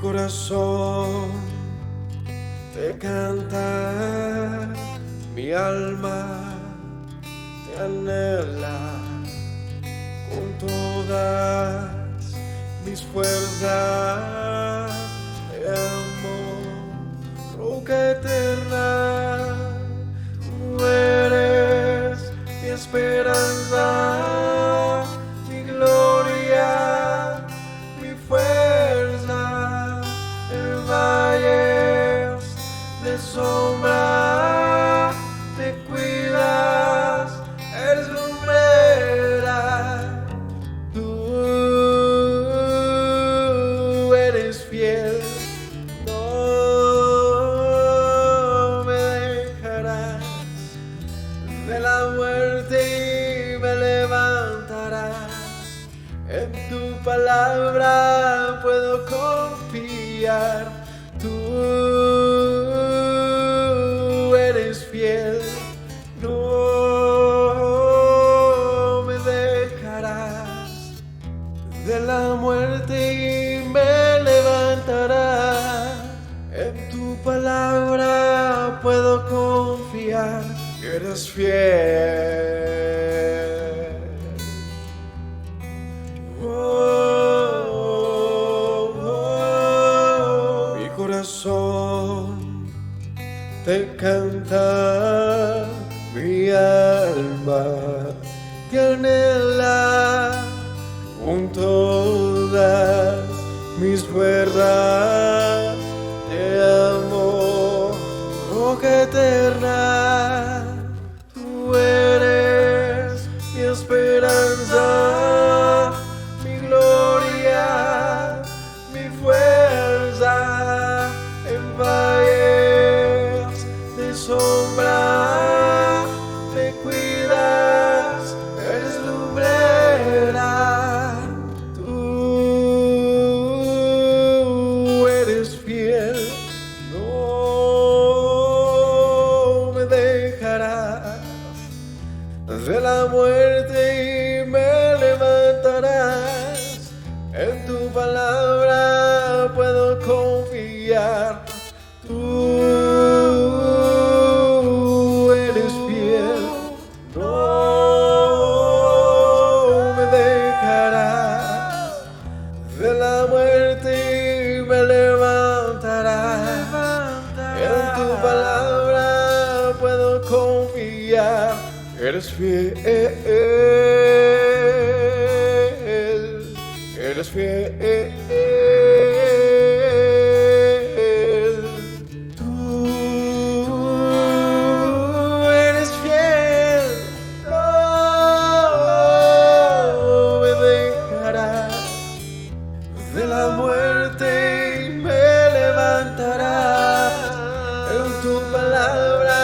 corazón te canta, mi alma te anhela con todas mis fuerzas. Te amo, roca eterna, tú eres mi esperanza, mi gloria, mi fuerza. En valles de sombra te cuidas, eres lumbrera. Tú eres fiel, no me dejarás. De la muerte y me levantarás. En tu palabra puedo confiar. Tú eres fiel, no me dejarás. De la muerte y me levantarás. En tu palabra puedo confiar. Eres fiel. Mi corazón te canta, mi alma te anhela con todas mis fuerzas. Te amo, roca eterna, tú eres mi esperanza, mi gloria, mi fuerza. En valles de sombra te cuidas, eres lumbrera. Tú eres fiel, no me dejarás. De la muerte y me levantarás. En tu palabra puedo confiar. Tú eres fiel, no me dejarás. De la muerte y me levantarás. En tu palabra puedo confiar. Eres fiel, eres fiel. Tú eres fiel, no me dejarás. De la muerte y me levantarás. En tu palabra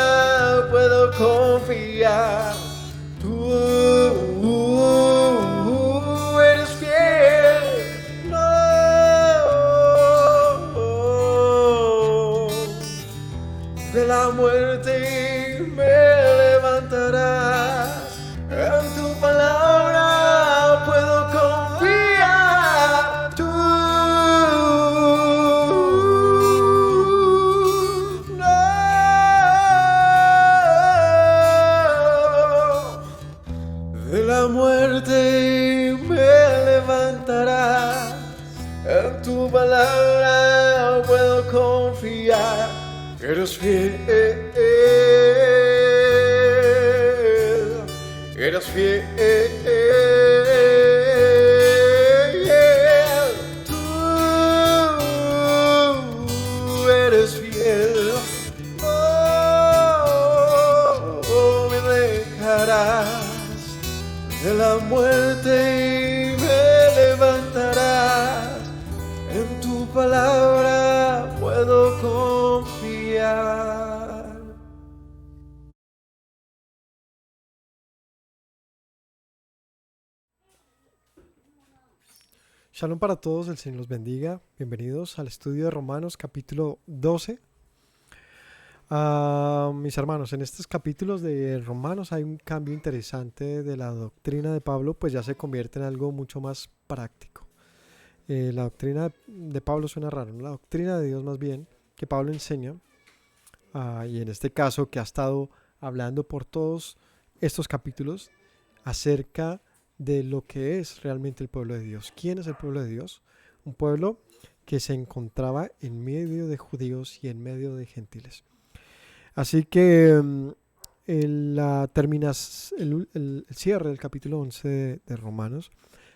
puedo confiar. Tú eres fiel, no. De la muerte me levantarás. En tu palabra puedo confiar. Tú no. De la muerte me levantarás. En tu palabra puedo confiar. Eres fiel, eres fiel. Tú eres fiel, no me dejarás. De la muerte me levantarás. En tu palabra puedo confiar. Shalom para todos, el Señor los bendiga. Bienvenidos al estudio de Romanos capítulo 12. Mis hermanos, en estos capítulos de Romanos hay un cambio interesante de la doctrina de Pablo, pues ya se convierte en algo mucho más práctico. La doctrina de Pablo suena raro, ¿no? La doctrina de Dios más bien, que Pablo enseña, y en este caso que ha estado hablando por todos estos capítulos acerca de lo que es realmente el pueblo de Dios. ¿Quién es el pueblo de Dios? Un pueblo que se encontraba en medio de judíos y en medio de gentiles. Así que el cierre del capítulo 11 de Romanos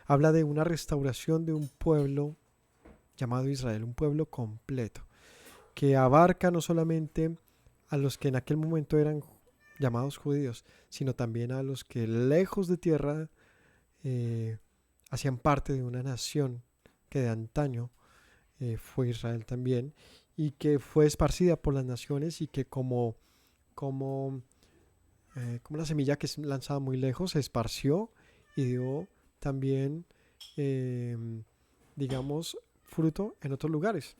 habla de una restauración de un pueblo llamado Israel, un pueblo completo, que abarca no solamente a los que en aquel momento eran llamados judíos, sino también a los que lejos de tierra hacían parte de una nación que de antaño fue Israel también, y que fue esparcida por las naciones y que como la semilla que es lanzada muy lejos se esparció y dio también, digamos, fruto en otros lugares.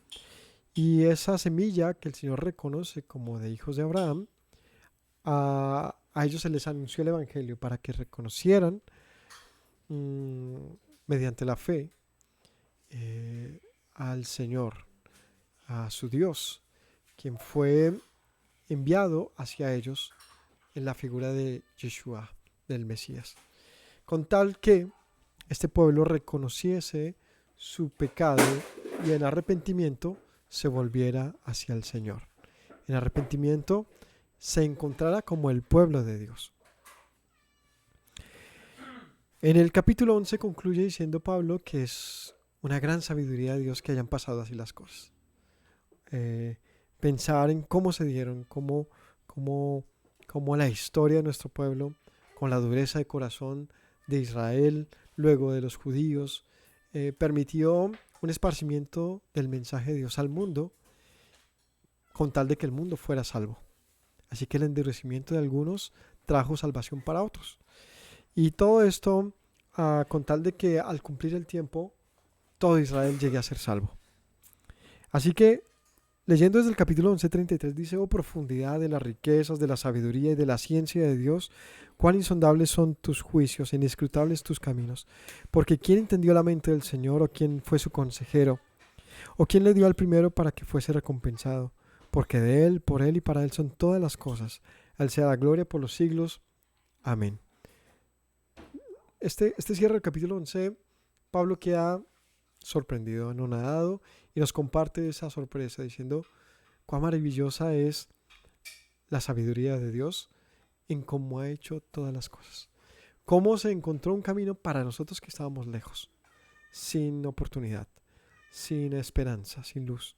Y esa semilla que el Señor reconoce como de hijos de Abraham, a ellos se les anunció el Evangelio para que reconocieran mediante la fe al Señor, a su Dios, quien fue enviado hacia ellos en la figura de Yeshua, del Mesías, con tal que este pueblo reconociese su pecado y en arrepentimiento se volviera hacia el Señor. En arrepentimiento se encontrará como el pueblo de Dios. En el capítulo 11 concluye diciendo Pablo que es una gran sabiduría de Dios que hayan pasado así las cosas. Pensar en cómo se dieron, cómo la historia de nuestro pueblo, con la dureza de corazón de Israel, luego de los judíos, permitió un esparcimiento del mensaje de Dios al mundo, con tal de que el mundo fuera salvo. Así que el endurecimiento de algunos trajo salvación para otros. Y todo esto con tal de que al cumplir el tiempo, todo Israel llegue a ser salvo. Así que, leyendo desde el capítulo 11:33, dice: oh profundidad de las riquezas, de la sabiduría y de la ciencia de Dios, cuán insondables son tus juicios, inescrutables tus caminos. Porque ¿quién entendió la mente del Señor, o quién fue su consejero? ¿O quién le dio al primero para que fuese recompensado? Porque de Él, por Él y para Él son todas las cosas. A Él sea la gloria por los siglos. Amén. Este cierre del capítulo 11, Pablo queda sorprendido, anonadado, y nos comparte esa sorpresa diciendo cuán maravillosa es la sabiduría de Dios en cómo ha hecho todas las cosas. Cómo se encontró un camino para nosotros que estábamos lejos, sin oportunidad, sin esperanza, sin luz.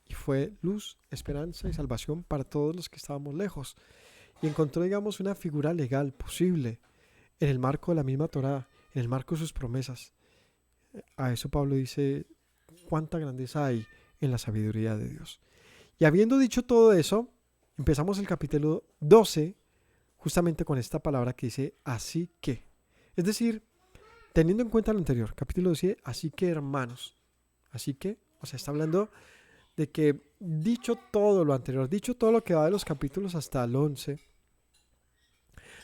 Y fue luz, esperanza y salvación para todos los que estábamos lejos. Y encontró, digamos, una figura legal posible en el marco de la misma Torá, en el marco de sus promesas. A eso Pablo dice cuánta grandeza hay en la sabiduría de Dios. Y habiendo dicho todo eso, empezamos el capítulo 12 justamente con esta palabra que dice así que. Es decir, teniendo en cuenta lo anterior, capítulo 12, así que hermanos, así que, o sea, está hablando de que dicho todo lo anterior, dicho todo lo que va de los capítulos hasta el 11,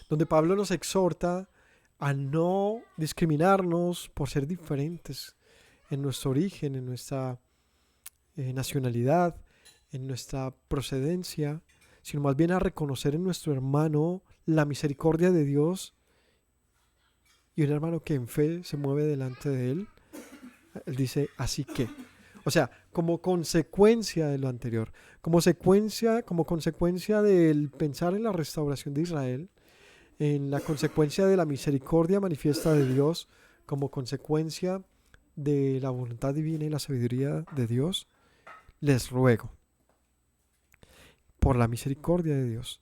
donde Pablo nos exhorta a no discriminarnos por ser diferentes en nuestro origen, en nuestra nacionalidad, en nuestra procedencia, sino más bien a reconocer en nuestro hermano la misericordia de Dios, y un hermano que en fe se mueve delante de él. Él dice así que, o sea, como consecuencia de lo anterior, como consecuencia del pensar en la restauración de Israel, en la consecuencia de la misericordia manifiesta de Dios, como consecuencia de la voluntad divina y la sabiduría de Dios, les ruego, por la misericordia de Dios,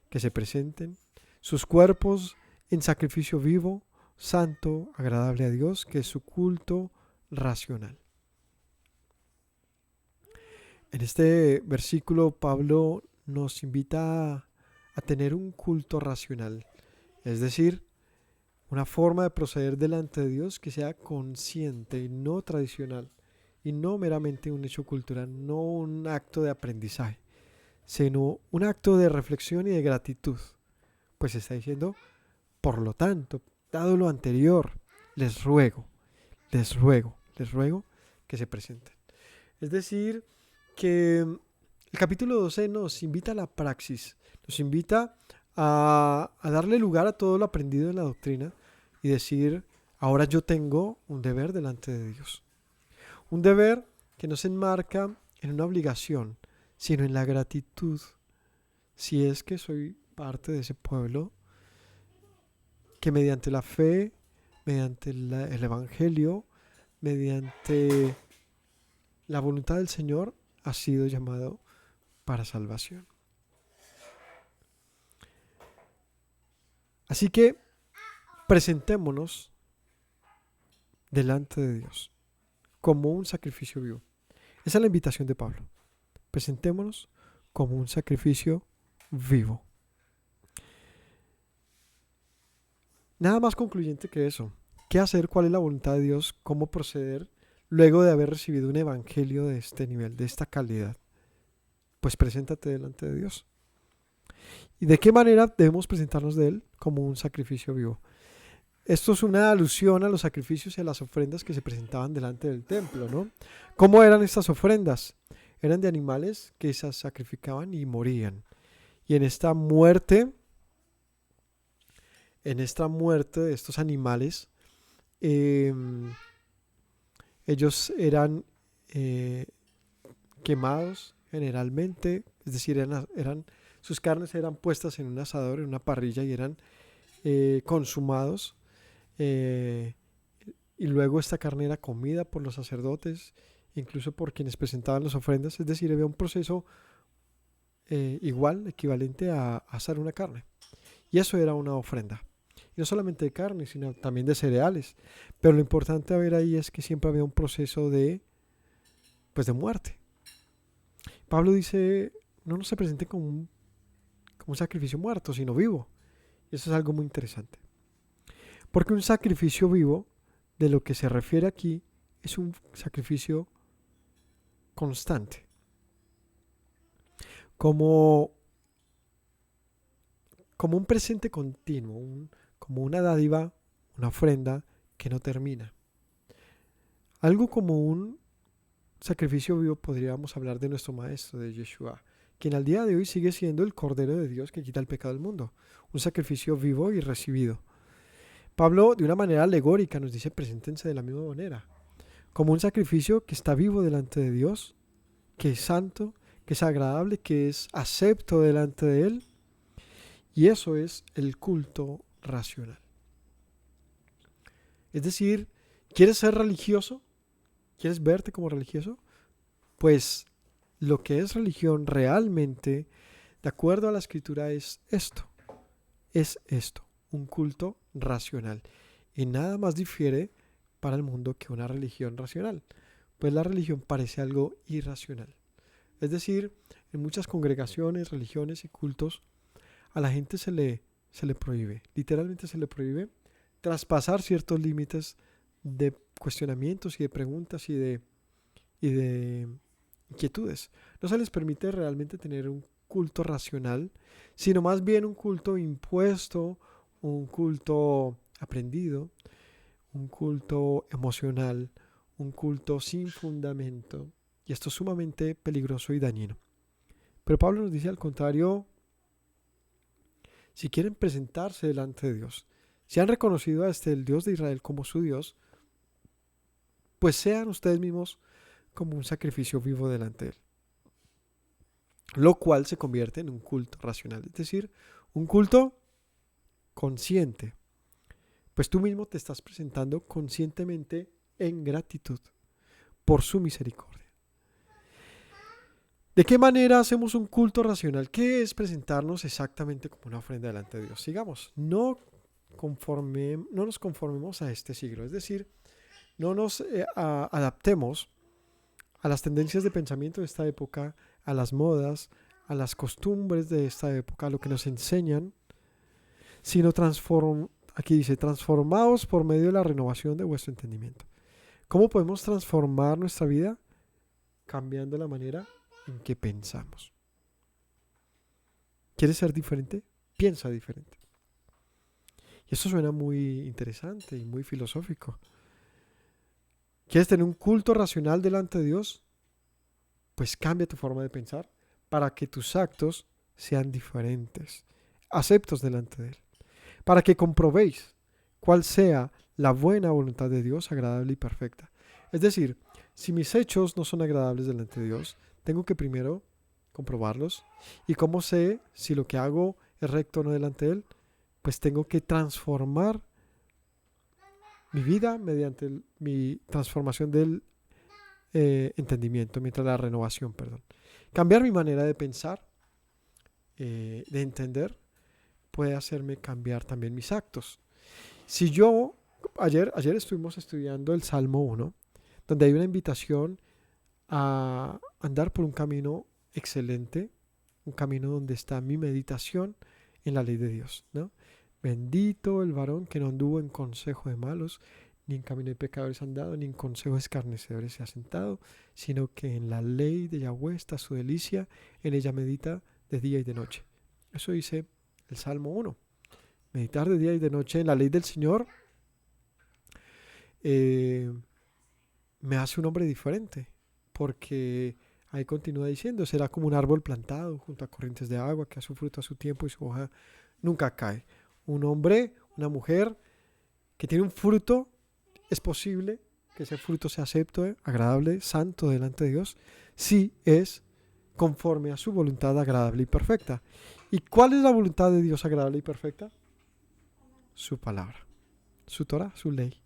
que se presenten sus cuerpos en sacrificio vivo, santo, agradable a Dios, que es su culto racional. En este versículo Pablo nos invita a tener un culto racional, es decir, una forma de proceder delante de Dios que sea consciente y no tradicional, y no meramente un hecho cultural, no un acto de aprendizaje, sino un acto de reflexión y de gratitud. Pues está diciendo, por lo tanto, dado lo anterior, les ruego. les ruego que se presenten. Es decir, que el capítulo 12 nos invita a la praxis, nos invita a darle lugar a todo lo aprendido en la doctrina y decir, ahora yo tengo un deber delante de Dios. Un deber que no se enmarca en una obligación, sino en la gratitud. Si es que soy parte de ese pueblo que mediante la fe, mediante el Evangelio, mediante la voluntad del Señor, ha sido llamado para salvación. Así que presentémonos delante de Dios como un sacrificio vivo. Esa es la invitación de Pablo. Presentémonos como un sacrificio vivo. Nada más concluyente que eso. ¿Qué hacer? ¿Cuál es la voluntad de Dios? ¿Cómo proceder luego de haber recibido un evangelio de este nivel, de esta calidad? Pues preséntate delante de Dios. ¿Y de qué manera debemos presentarnos de Él? Como un sacrificio vivo. Esto es una alusión a los sacrificios y a las ofrendas que se presentaban delante del templo, ¿no? ¿Cómo eran estas ofrendas? Eran de animales que se sacrificaban y morían. Y en esta muerte de estos animales, ellos eran quemados generalmente, es decir, sus carnes eran puestas en un asador, en una parrilla y eran consumados. Y luego esta carne era comida por los sacerdotes, incluso por quienes presentaban las ofrendas, es decir, había un proceso equivalente a asar una carne. Y eso era una ofrenda. Y no solamente de carne, sino también de cereales. Pero lo importante a ver ahí es que siempre había un proceso de muerte. Pablo dice, no se presente como un sacrificio muerto, sino vivo. Y eso es algo muy interesante. Porque un sacrificio vivo, de lo que se refiere aquí, es un sacrificio constante. Como un presente continuo, como una dádiva, una ofrenda que no termina. Algo como un sacrificio vivo podríamos hablar de nuestro Maestro, de Yeshua, quien al día de hoy sigue siendo el Cordero de Dios que quita el pecado del mundo. Un sacrificio vivo y recibido. Pablo, de una manera alegórica, nos dice, preséntense de la misma manera. Como un sacrificio que está vivo delante de Dios, que es santo, que es agradable, que es acepto delante de Él. Y eso es el culto racional. Es decir, ¿quieres ser religioso? ¿Quieres verte como religioso? Pues lo que es religión realmente, de acuerdo a la Escritura, es esto, un culto racional. Y nada más difiere para el mundo que una religión racional, pues la religión parece algo irracional. Es decir, en muchas congregaciones, religiones y cultos, a la gente se le prohíbe, literalmente se le prohíbe traspasar ciertos límites de cuestionamientos y de preguntas y de inquietudes. No se les permite realmente tener un culto racional, sino más bien un culto impuesto, un culto aprendido, un culto emocional, un culto sin fundamento. Y esto es sumamente peligroso y dañino. Pero Pablo nos dice al contrario, si quieren presentarse delante de Dios, si han reconocido a el Dios de Israel como su Dios, pues sean ustedes mismos como un sacrificio vivo delante de Él. Lo cual se convierte en un culto racional, es decir, un culto consciente. Pues tú mismo te estás presentando conscientemente en gratitud por su misericordia. ¿De qué manera hacemos un culto racional? ¿Qué es presentarnos exactamente como una ofrenda delante de Dios? Sigamos, no nos conformemos a este siglo, es decir, no nos adaptemos a las tendencias de pensamiento de esta época, a las modas, a las costumbres de esta época, a lo que nos enseñan, sino aquí dice, transformaos por medio de la renovación de vuestro entendimiento. ¿Cómo podemos transformar nuestra vida? Cambiando la manera en que pensamos. ¿Quieres ser diferente? Piensa diferente. Y esto suena muy interesante y muy filosófico. ¿Quieres tener un culto racional delante de Dios? Pues cambia tu forma de pensar para que tus actos sean diferentes, aceptos delante de Él, para que comprobéis cuál sea la buena voluntad de Dios, agradable y perfecta. Es decir, si mis hechos no son agradables delante de Dios, tengo que primero comprobarlos. ¿Y cómo sé si lo que hago es recto o no delante de Él? Pues tengo que transformar mi vida mediante mi transformación del entendimiento, mientras la renovación, perdón. Cambiar mi manera de pensar, de entender, puede hacerme cambiar también mis actos. Si yo, ayer estuvimos estudiando el Salmo 1, donde hay una invitación a andar por un camino excelente, un camino donde está mi meditación en la ley de Dios, ¿no? Bendito el varón que no anduvo en consejo de malos, ni en camino de pecadores ha andado, ni en consejo de escarnecedores se ha sentado, sino que en la ley de Yahweh está su delicia, en ella medita de día y de noche. Eso dice el Salmo 1. Meditar de día y de noche en la ley del Señor me hace un hombre diferente, porque ahí continúa diciendo, será como un árbol plantado junto a corrientes de agua, que a su fruto a su tiempo y su hoja nunca cae. Un hombre, una mujer que tiene un fruto, es posible que ese fruto sea acepto, agradable, santo delante de Dios, si es conforme a su voluntad agradable y perfecta. ¿Y cuál es la voluntad de Dios agradable y perfecta? Su palabra, su Torah, su ley.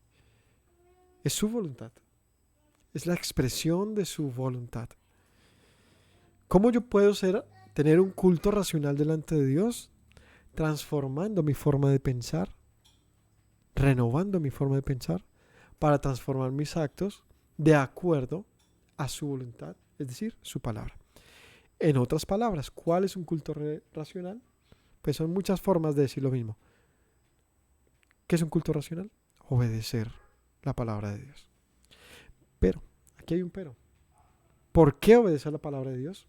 Es su voluntad. Es la expresión de su voluntad. ¿Cómo yo puedo tener un culto racional delante de Dios? Transformando mi forma de pensar, renovando mi forma de pensar, para transformar mis actos de acuerdo a su voluntad, es decir, su palabra. En otras palabras, ¿cuál es un culto racional? Pues son muchas formas de decir lo mismo. ¿Qué es un culto racional? Obedecer la palabra de Dios. Pero, aquí hay un pero. ¿Por qué obedecer la palabra de Dios?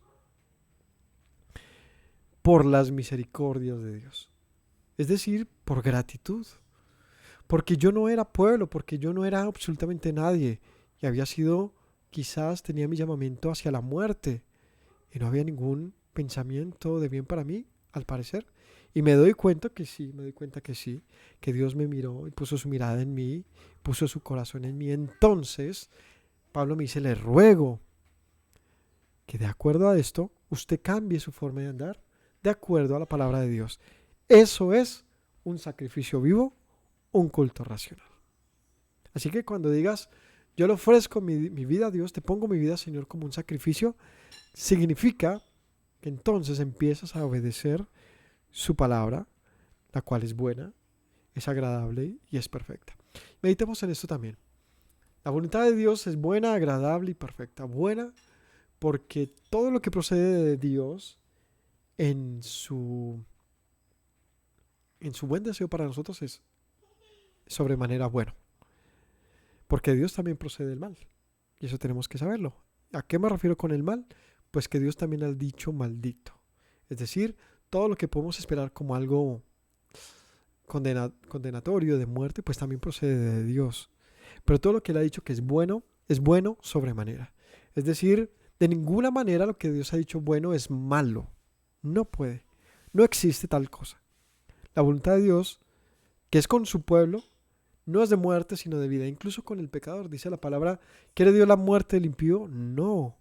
Por las misericordias de Dios. Es decir, por gratitud. Porque yo no era pueblo, porque yo no era absolutamente nadie. Y había sido, quizás tenía mi llamamiento hacia la muerte. Y no había ningún pensamiento de bien para mí, al parecer. Y me doy cuenta que sí, que Dios me miró y puso su mirada en mí, puso su corazón en mí. Entonces, Pablo me dice, le ruego que de acuerdo a esto, usted cambie su forma de andar, de acuerdo a la palabra de Dios. Eso es un sacrificio vivo, un culto racional. Así que cuando digas, yo le ofrezco mi vida a Dios, te pongo mi vida, Señor, como un sacrificio, significa que entonces empiezas a obedecer su palabra, la cual es buena, es agradable y es perfecta. Meditemos en esto también. La voluntad de Dios es buena, agradable y perfecta. Buena porque todo lo que procede de Dios en su buen deseo para nosotros es sobremanera bueno. Porque Dios también procede del mal. Y eso tenemos que saberlo. ¿A qué me refiero con el mal? Pues que Dios también ha dicho maldito. Es decir, todo lo que podemos esperar como algo condenatorio de muerte, pues también procede de Dios. Pero todo lo que Él ha dicho que es bueno sobremanera. Es decir, de ninguna manera lo que Dios ha dicho bueno es malo. No puede. No existe tal cosa. La voluntad de Dios, que es con su pueblo, no es de muerte, sino de vida. Incluso con el pecador, dice la palabra, ¿quiere Dios la muerte del impío? No,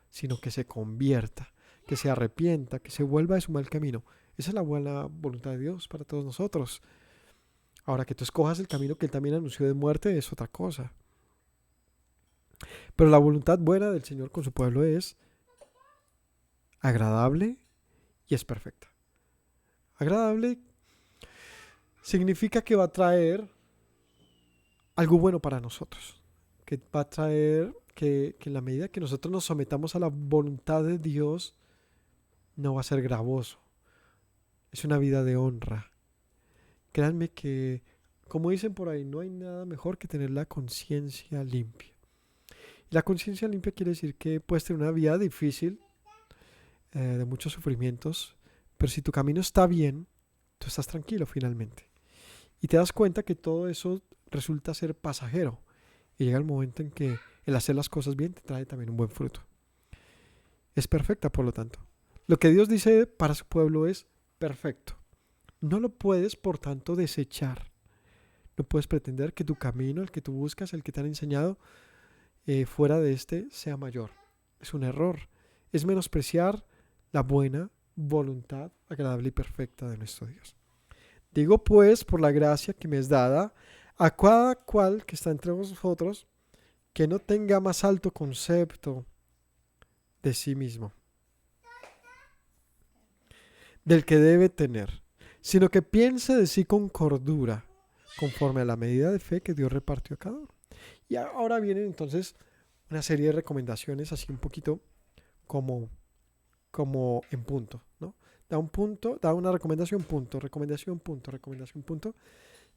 sino que se convierta, que se arrepienta, que se vuelva de su mal camino. Esa es la buena voluntad de Dios para todos nosotros. Ahora, que tú escojas el camino que Él también anunció de muerte es otra cosa. Pero la voluntad buena del Señor con su pueblo es agradable y es perfecta. Agradable significa que va a traer algo bueno para nosotros, que va a traer que en la medida que nosotros nos sometamos a la voluntad de Dios, no va a ser gravoso. Es una vida de honra. Créanme que, como dicen por ahí, no hay nada mejor que tener la conciencia limpia. Y la conciencia limpia quiere decir que puedes tener una vida difícil, de muchos sufrimientos, pero si tu camino está bien, tú estás tranquilo finalmente. Y te das cuenta que todo eso resulta ser pasajero y llega el momento en que el hacer las cosas bien te trae también un buen fruto. Es perfecta, por lo tanto. Lo que Dios dice para su pueblo es perfecto. No lo puedes, por tanto, desechar. No puedes pretender que tu camino, el que tú buscas, el que te han enseñado, fuera de este, sea mayor. Es un error. Es menospreciar la buena voluntad agradable y perfecta de nuestro Dios. Digo pues, por la gracia que me es dada, a cada cual que está entre vosotros, que no tenga más alto concepto de sí mismo, del que debe tener, sino que piense de sí con cordura, conforme a la medida de fe que Dios repartió a cada uno. Y ahora vienen entonces una serie de recomendaciones así un poquito como en punto, ¿no? Da un punto, da una recomendación, punto, recomendación, punto, recomendación, punto,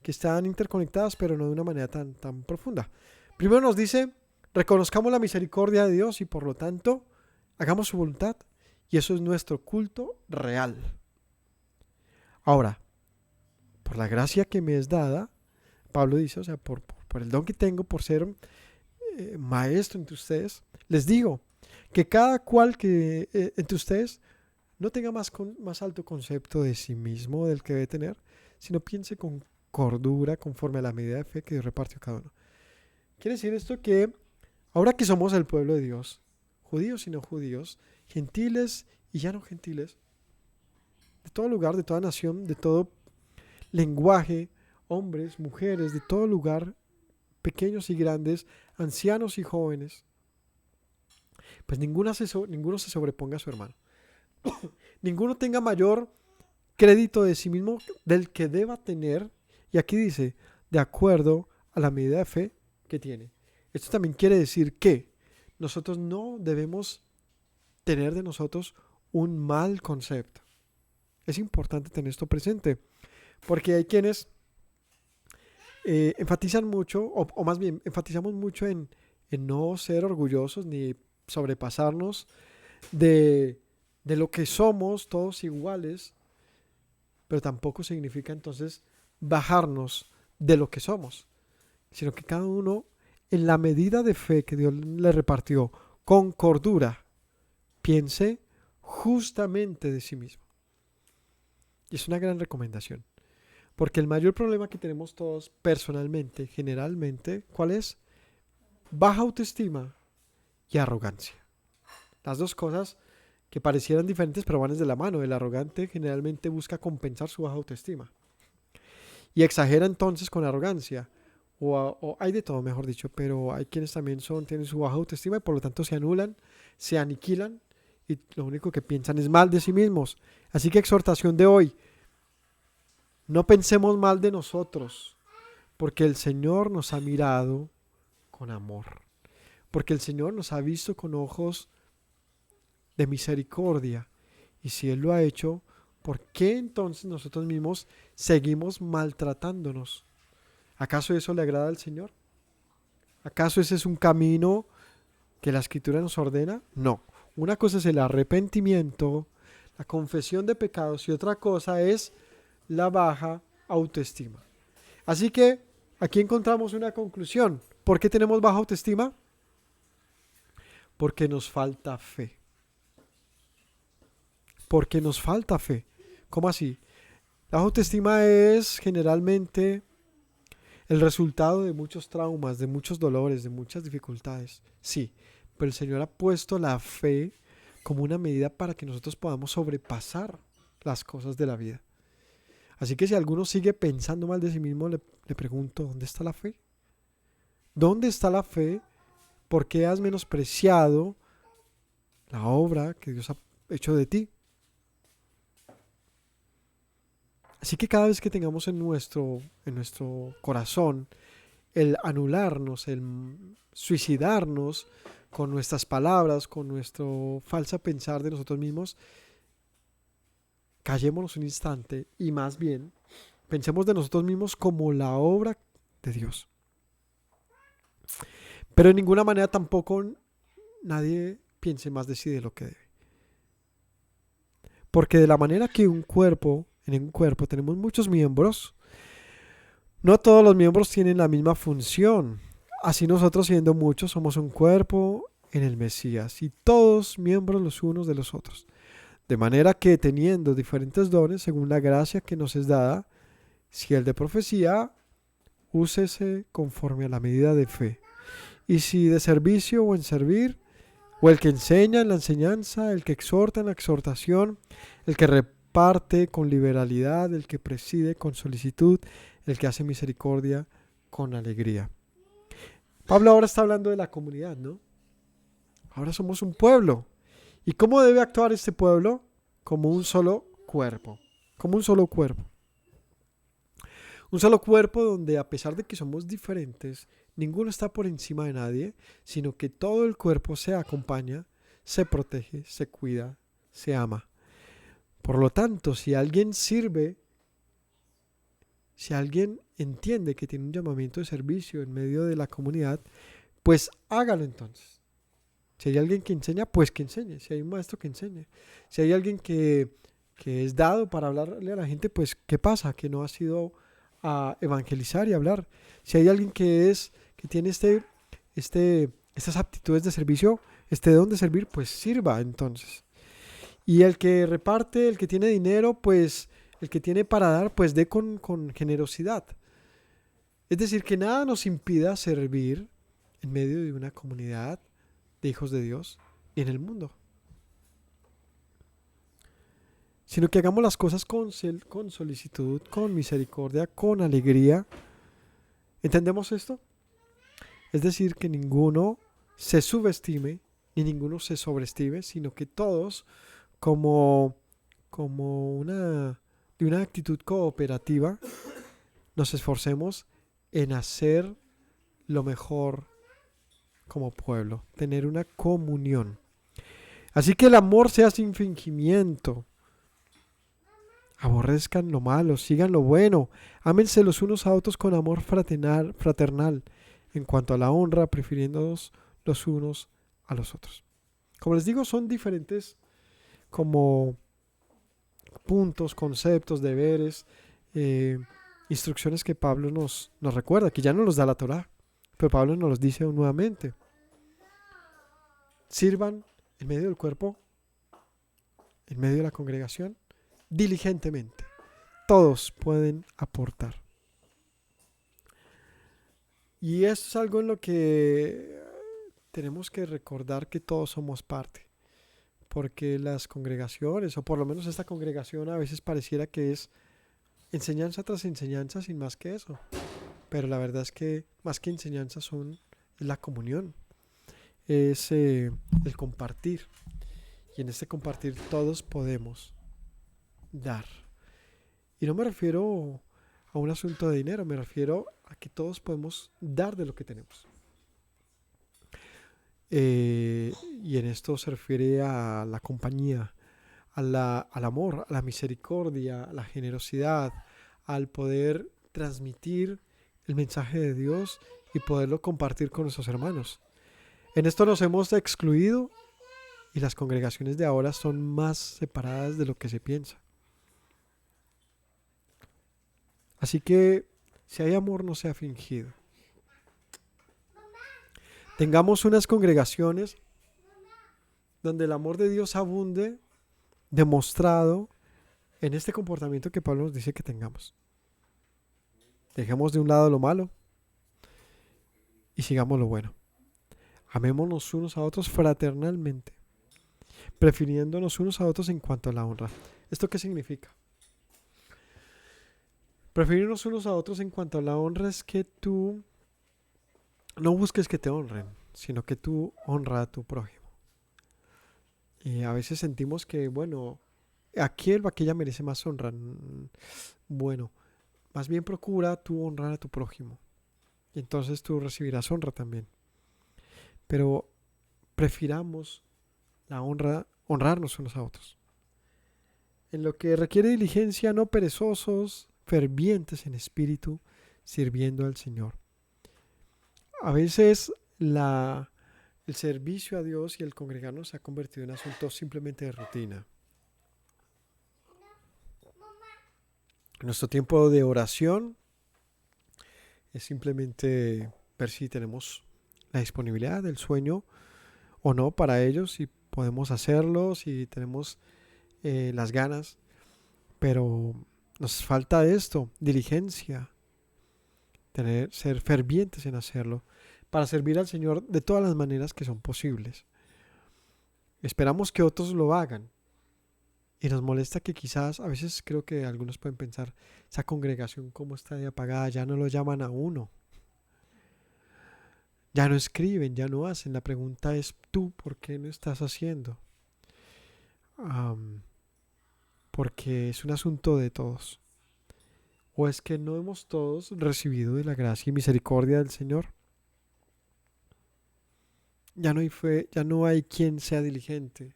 que están interconectadas pero no de una manera tan profunda. Primero nos dice, reconozcamos la misericordia de Dios y por lo tanto hagamos su voluntad, y eso es nuestro culto real. Ahora, por la gracia que me es dada, Pablo dice, o sea, por el don que tengo, por ser maestro entre ustedes, les digo que cada cual que entre ustedes no tenga más alto concepto de sí mismo del que debe tener, sino piense con cordura conforme a la medida de fe que Dios repartió a cada uno. Quiere decir esto que ahora que somos el pueblo de Dios, judíos y no judíos, gentiles y ya no gentiles, de todo lugar, de toda nación, de todo lenguaje, hombres, mujeres, de todo lugar, pequeños y grandes, ancianos y jóvenes, pues ninguno se sobreponga a su hermano. Ninguno tenga mayor crédito de sí mismo del que deba tener, y aquí dice, de acuerdo a la medida de fe que tiene. Esto también quiere decir que nosotros no debemos tener de nosotros un mal concepto. Es importante tener esto presente, porque hay quienes enfatizan mucho, o más bien enfatizamos mucho en no ser orgullosos ni sobrepasarnos de lo que somos, todos iguales, pero tampoco significa entonces bajarnos de lo que somos, sino que cada uno, en la medida de fe que Dios le repartió, con cordura, piense justamente de sí mismo. Y es una gran recomendación, porque el mayor problema que tenemos todos personalmente, generalmente, ¿cuál es? Baja autoestima y arrogancia. Las dos cosas que parecieran diferentes pero van de la mano. El arrogante generalmente busca compensar su baja autoestima y exagera entonces con arrogancia, o hay de todo, mejor dicho, pero hay quienes también tienen su baja autoestima y por lo tanto se anulan, se aniquilan y lo único que piensan es mal de sí mismos. Así que exhortación de hoy: no pensemos mal de nosotros, porque el Señor nos ha mirado con amor, porque el Señor nos ha visto con ojos de misericordia, y si Él lo ha hecho, ¿por qué entonces nosotros mismos seguimos maltratándonos? ¿Acaso eso le agrada al Señor? ¿Acaso ese es un camino que la Escritura nos ordena? No. Una cosa es el arrepentimiento, la confesión de pecados, y otra cosa es la baja autoestima. Así que aquí encontramos una conclusión. ¿Por qué tenemos baja autoestima? Porque nos falta fe. Porque nos falta fe. ¿Cómo así? La baja autoestima es generalmente el resultado de muchos traumas, de muchos dolores, de muchas dificultades. Sí, pero el Señor ha puesto la fe como una medida para que nosotros podamos sobrepasar las cosas de la vida. Así que si alguno sigue pensando mal de sí mismo, le pregunto, ¿dónde está la fe? ¿Dónde está la fe? ¿Por qué has menospreciado la obra que Dios ha hecho de ti? Así que cada vez que tengamos en nuestro corazón el anularnos, el suicidarnos con nuestras palabras, con nuestro falso pensar de nosotros mismos, callémonos un instante y más bien pensemos de nosotros mismos como la obra de Dios. Pero de ninguna manera tampoco nadie piense más de sí de lo que debe. Porque de la manera que en un cuerpo tenemos muchos miembros, no todos los miembros tienen la misma función. Así nosotros, siendo muchos, somos un cuerpo en el Mesías y todos miembros los unos de los otros. De manera que teniendo diferentes dones según la gracia que nos es dada, si el de profecía, úsese conforme a la medida de fe. Y si de servicio o en servir, o el que enseña en la enseñanza, el que exhorta en la exhortación, el que reparte con liberalidad, el que preside con solicitud, el que hace misericordia con alegría. Pablo ahora está hablando de la comunidad, ¿no? Ahora somos un pueblo. ¿Y cómo debe actuar este pueblo? Como un solo cuerpo. Como un solo cuerpo. Un solo cuerpo donde, a pesar de que somos diferentes, ninguno está por encima de nadie, sino que todo el cuerpo se acompaña, se protege, se cuida, se ama. Por lo tanto, si alguien sirve, si alguien entiende que tiene un llamamiento de servicio en medio de la comunidad, pues hágalo entonces. Si hay alguien que enseña, pues que enseñe. Si hay un maestro, que enseñe. Si hay alguien que es dado para hablarle a la gente, pues ¿qué pasa? Que no ha sido a evangelizar y hablar. Si hay alguien que tiene estas aptitudes de servicio, este don de servir, pues sirva entonces. Y el que reparte, el que tiene dinero, pues el que tiene para dar, pues dé con generosidad. Es decir, que nada nos impida servir en medio de una comunidad de hijos de Dios y en el mundo, sino que hagamos las cosas con solicitud, con misericordia, con alegría. ¿Entendemos esto? Es decir, que ninguno se subestime ni ninguno se sobreestime, sino que todos, como de una actitud cooperativa, nos esforcemos en hacer lo mejor como pueblo, tener una comunión. Así que el amor sea sin fingimiento. Aborrezcan lo malo, sigan lo bueno, ámense los unos a otros con amor fraternal, en cuanto a la honra, prefiriéndonos los unos a los otros. Como les digo, son diferentes como puntos, conceptos, deberes, instrucciones que Pablo nos recuerda, que ya no nos da la Torá, pero Pablo nos los dice nuevamente. Sirvan en medio del cuerpo, en medio de la congregación, diligentemente. Todos pueden aportar. Y esto es algo en lo que tenemos que recordar, que todos somos parte. Porque las congregaciones, o por lo menos esta congregación, a veces pareciera que es enseñanza tras enseñanza sin más que eso. Pero la verdad es que más que enseñanza es la comunión. Es el compartir. Y en este compartir todos podemos dar. Y no me refiero a un asunto de dinero, me refiero a que todos podemos dar de lo que tenemos. Y en esto se refiere a la compañía, al amor, a la misericordia, a la generosidad, al poder transmitir el mensaje de Dios y poderlo compartir con nuestros hermanos. En esto nos hemos excluido y las congregaciones de ahora son más separadas de lo que se piensa. Así que si hay amor, no sea fingido. Tengamos unas congregaciones donde el amor de Dios abunde, demostrado en este comportamiento que Pablo nos dice que tengamos. Dejemos de un lado lo malo y sigamos lo bueno. Amémonos unos a otros fraternalmente, prefiriéndonos unos a otros en cuanto a la honra. ¿Esto qué significa? Preferirnos unos a otros en cuanto a la honra es que tú no busques que te honren, sino que tú honra a tu prójimo. Y a veces sentimos que, bueno, aquel o aquella merece más honra. Bueno, más bien procura tú honrar a tu prójimo. Y entonces tú recibirás honra también. Pero prefiramos la honra, honrarnos unos a otros. En lo que requiere diligencia, no perezosos, fervientes en espíritu, sirviendo al Señor. A veces el servicio a Dios y el congregarnos se ha convertido en asunto simplemente de rutina. Nuestro tiempo de oración es simplemente ver si tenemos la disponibilidad del sueño o no para ellos, si podemos hacerlo, si tenemos las ganas, pero nos falta esto, diligencia, ser fervientes en hacerlo, para servir al Señor de todas las maneras que son posibles. Esperamos que otros lo hagan y nos molesta que quizás, a veces creo que algunos pueden pensar, esa congregación como está de apagada, ya no lo llaman a uno, ya no escriben, ya no hacen. La pregunta es, ¿tú por qué no estás haciendo? Porque es un asunto de todos. ¿O es que no hemos todos recibido de la gracia y misericordia del Señor? Ya no hay fe, ya no hay quien sea diligente.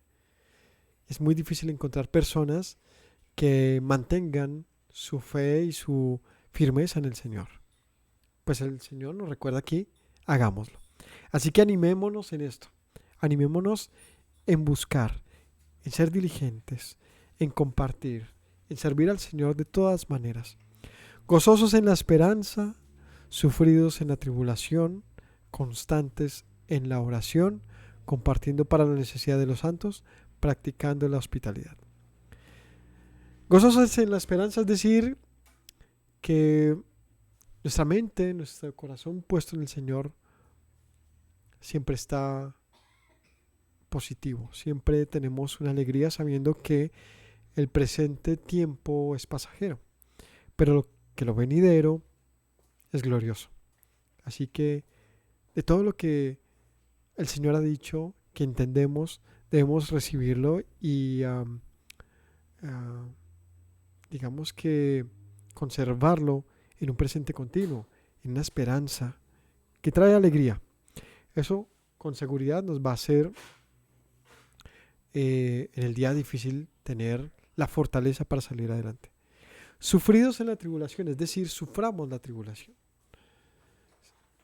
Es muy difícil encontrar personas que mantengan su fe y su firmeza en el Señor. Pues el Señor nos recuerda aquí, hagámoslo. Así que animémonos en esto. Animémonos en buscar, en ser diligentes, en compartir, en servir al Señor de todas maneras. Gozosos en la esperanza, sufridos en la tribulación, constantes en la oración, compartiendo para la necesidad de los santos, practicando la hospitalidad. Gozosos en la esperanza es decir que nuestra mente, nuestro corazón puesto en el Señor siempre está positivo, siempre tenemos una alegría sabiendo que el presente tiempo es pasajero, pero que lo venidero es glorioso. Así que de todo lo que el Señor ha dicho, que entendemos, debemos recibirlo y digamos que conservarlo en un presente continuo, en una esperanza que trae alegría. Eso con seguridad nos va a hacer en el día difícil tener la fortaleza para salir adelante. Sufridos en la tribulación, es decir, suframos la tribulación.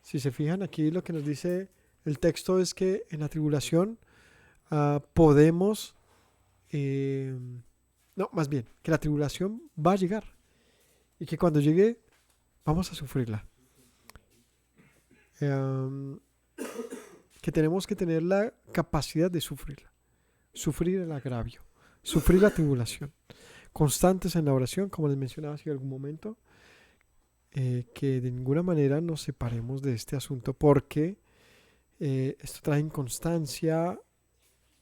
Si se fijan aquí, lo que nos dice el texto es que en la tribulación podemos, más bien, que la tribulación va a llegar y que cuando llegue vamos a sufrirla. Que tenemos que tener la capacidad de sufrirla, sufrir el agravio, sufrir la tribulación, constantes en la oración, como les mencionaba hace algún momento, que de ninguna manera nos separemos de este asunto, porque esto trae inconstancia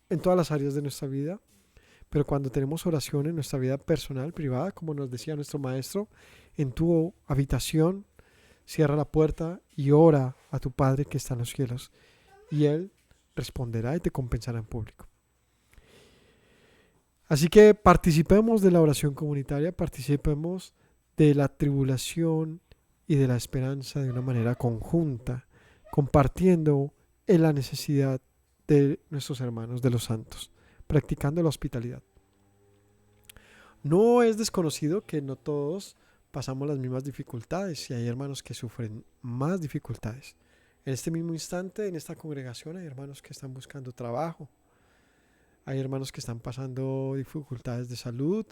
en todas las áreas de nuestra vida, pero cuando tenemos oración en nuestra vida personal, privada, como nos decía nuestro maestro, en tu habitación, cierra la puerta y ora a tu Padre que está en los cielos, y Él responderá y te compensará en público. Así que participemos de la oración comunitaria, participemos de la tribulación y de la esperanza de una manera conjunta, compartiendo en la necesidad de nuestros hermanos, de los santos, practicando la hospitalidad. No es desconocido que no todos pasamos las mismas dificultades y hay hermanos que sufren más dificultades. En este mismo instante, en esta congregación, hay hermanos que están buscando trabajo. Hay hermanos que están pasando dificultades de salud,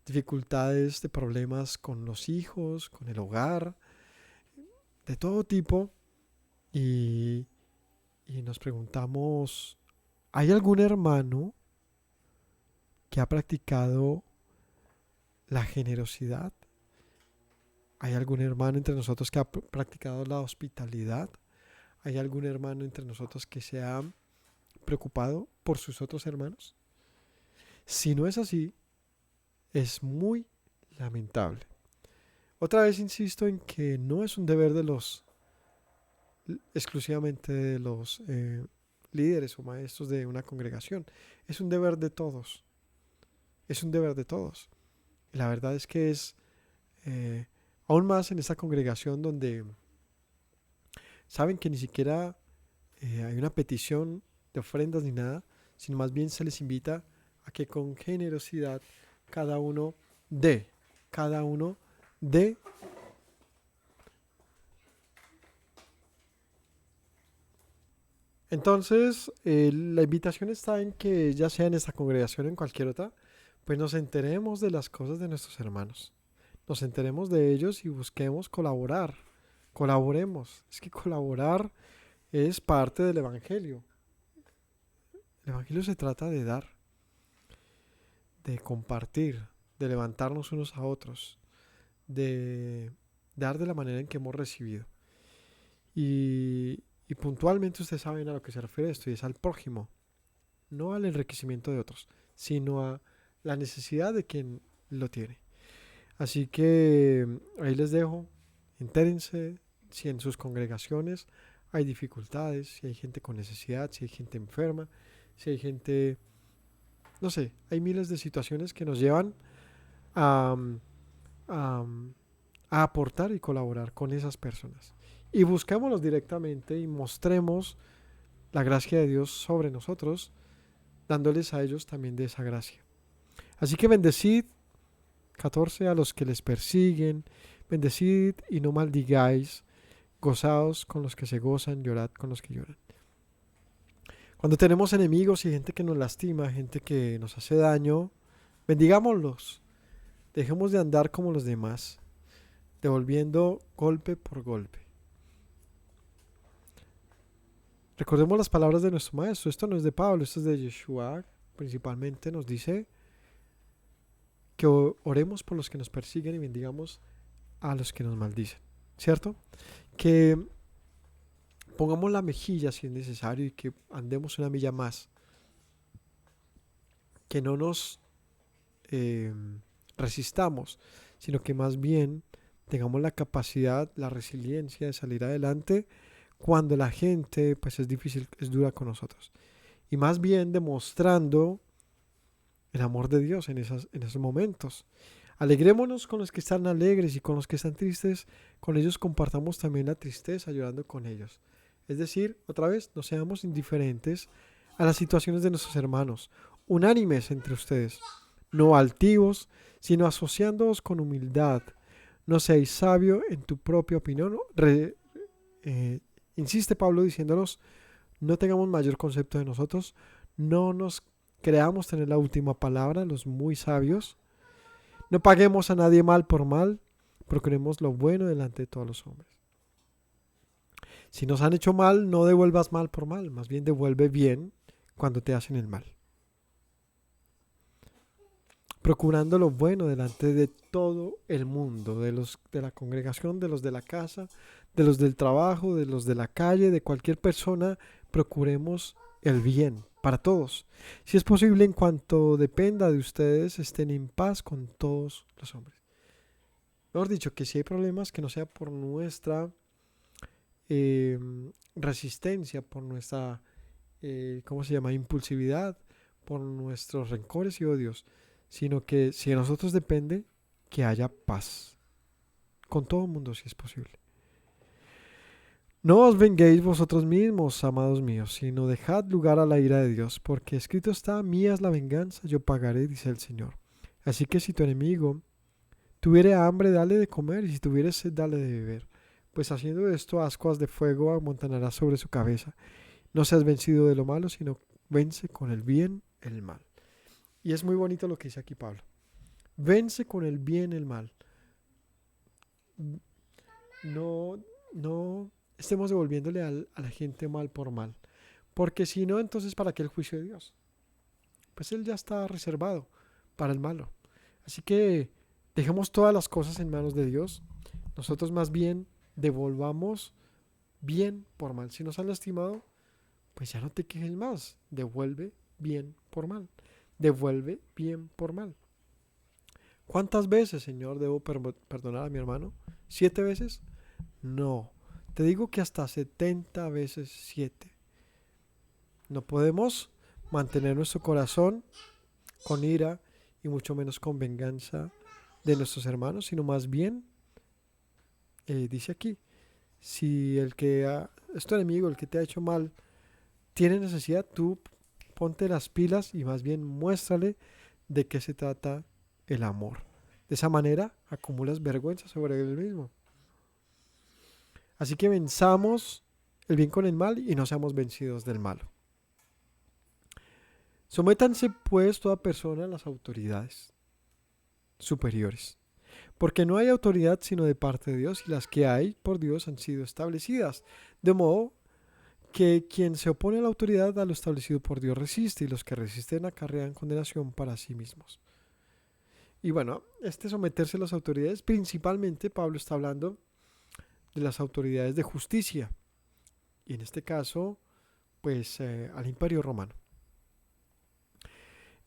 dificultades de problemas con los hijos, con el hogar, de todo tipo. Y nos preguntamos, ¿hay algún hermano que ha practicado la generosidad? ¿Hay algún hermano entre nosotros que ha practicado la hospitalidad? ¿Hay algún hermano entre nosotros que se ha preocupado por sus otros hermanos? Si no es así, es muy lamentable. Otra vez insisto en que no es un deber de exclusivamente de los líderes o maestros de una congregación. Es un deber de todos. Es un deber de todos. Y la verdad es que es aún más en esta congregación donde saben que ni siquiera hay una petición de ofrendas ni nada, sino más bien se les invita a que con generosidad cada uno dé. Entonces, la invitación está en que ya sea en esta congregación o en cualquier otra, pues nos enteremos de las cosas de nuestros hermanos. Nos enteremos de ellos y busquemos colaborar colaboremos. Es que colaborar es parte del Evangelio. El Evangelio se trata de dar, de compartir, de levantarnos unos a otros, de dar de la manera en que hemos recibido. Y puntualmente ustedes saben a lo que se refiere esto, y es al prójimo, no al enriquecimiento de otros, sino a la necesidad de quien lo tiene. Así que ahí les dejo, entérense si en sus congregaciones hay dificultades, si hay gente con necesidad, si hay gente enferma, si hay gente, no sé, hay miles de situaciones que nos llevan a, a, a aportar y colaborar con esas personas. Y busquémoslos directamente y mostremos la gracia de Dios sobre nosotros, dándoles a ellos también de esa gracia. Así que bendecid, 14, a los que les persiguen, bendecid y no maldigáis, gozaos con los que se gozan, llorad con los que lloran. Cuando tenemos enemigos y gente que nos lastima, gente que nos hace daño, bendigámoslos. Dejemos de andar como los demás, devolviendo golpe por golpe. Recordemos las palabras de nuestro maestro. Esto no es de Pablo, esto es de Yeshua. Principalmente nos dice que oremos por los que nos persiguen y bendigamos a los que nos maldicen. ¿Cierto? Que pongamos la mejilla si es necesario y que andemos una milla más. Que no nos resistamos, sino que más bien tengamos la capacidad, la resiliencia de salir adelante cuando la gente pues es difícil, es dura con nosotros. Y más bien demostrando el amor de Dios en esos momentos. Alegrémonos con los que están alegres y con los que están tristes, con ellos compartamos también la tristeza, llorando con ellos. Es decir, otra vez, no seamos indiferentes a las situaciones de nuestros hermanos, unánimes entre ustedes, no altivos, sino asociándoos con humildad. No seáis sabio en tu propia opinión. Insiste Pablo diciéndonos, no tengamos mayor concepto de nosotros, no nos creamos tener la última palabra, los muy sabios. No paguemos a nadie mal por mal, procuremos lo bueno delante de todos los hombres. Si nos han hecho mal, no devuelvas mal por mal, más bien devuelve bien cuando te hacen el mal. Procurando lo bueno delante de todo el mundo, de los de la congregación, de los de la casa, de los del trabajo, de los de la calle, de cualquier persona, procuremos el bien para todos. Si es posible, en cuanto dependa de ustedes, estén en paz con todos los hombres. Mejor dicho, que si hay problemas, que no sea por nuestra resistencia, por nuestra, impulsividad, por nuestros rencores y odios, sino que si de nosotros depende, que haya paz con todo el mundo si es posible. No os venguéis vosotros mismos, amados míos, sino dejad lugar a la ira de Dios, porque escrito está, mía es la venganza, yo pagaré, dice el Señor. Así que si tu enemigo tuviere hambre, dale de comer, y si tuviere sed, dale de beber. Pues haciendo esto, ascuas de fuego amontonarás sobre su cabeza. No seas vencido de lo malo, sino vence con el bien el mal. Y es muy bonito lo que dice aquí Pablo. Vence con el bien el mal. No estemos devolviéndole a la gente mal por mal. Porque si no, entonces ¿para qué el juicio de Dios? Pues Él ya está reservado para el malo. Así que dejemos todas las cosas en manos de Dios. Nosotros más bien devolvamos bien por mal. Si nos han lastimado, pues ya no te quejes más. Devuelve bien por mal. Devuelve bien por mal. ¿Cuántas veces, Señor, debo perdonar a mi hermano? ¿7 veces? No. Te digo que hasta 70 veces 7. No podemos mantener nuestro corazón con ira y mucho menos con venganza de nuestros hermanos, sino más bien, dice aquí, si el que es tu enemigo, el que te ha hecho mal, tiene necesidad, tú ponte las pilas y más bien muéstrale de qué se trata el amor. De esa manera acumulas vergüenza sobre él mismo. Así que venzamos el bien con el mal y no seamos vencidos del malo. Sométanse pues toda persona a las autoridades superiores, Porque no hay autoridad sino de parte de Dios, y las que hay por Dios han sido establecidas. De modo que quien se opone a la autoridad, a lo establecido por Dios resiste, y los que resisten acarrean condenación para sí mismos. Y bueno, este someterse a las autoridades, principalmente Pablo está hablando de las autoridades de justicia, y en este caso, pues al Imperio Romano.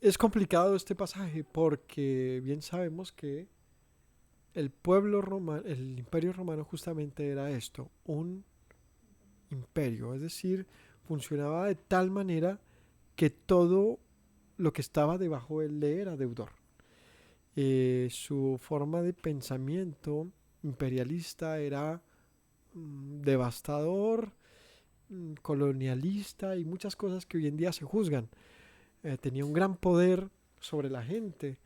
Es complicado este pasaje porque bien sabemos que el pueblo romano, el Imperio Romano justamente era esto, un imperio, es decir, funcionaba de tal manera que todo lo que estaba debajo de él le era deudor. Su forma de pensamiento imperialista era devastador, colonialista y muchas cosas que hoy en día se juzgan. Tenía un gran poder sobre la gente,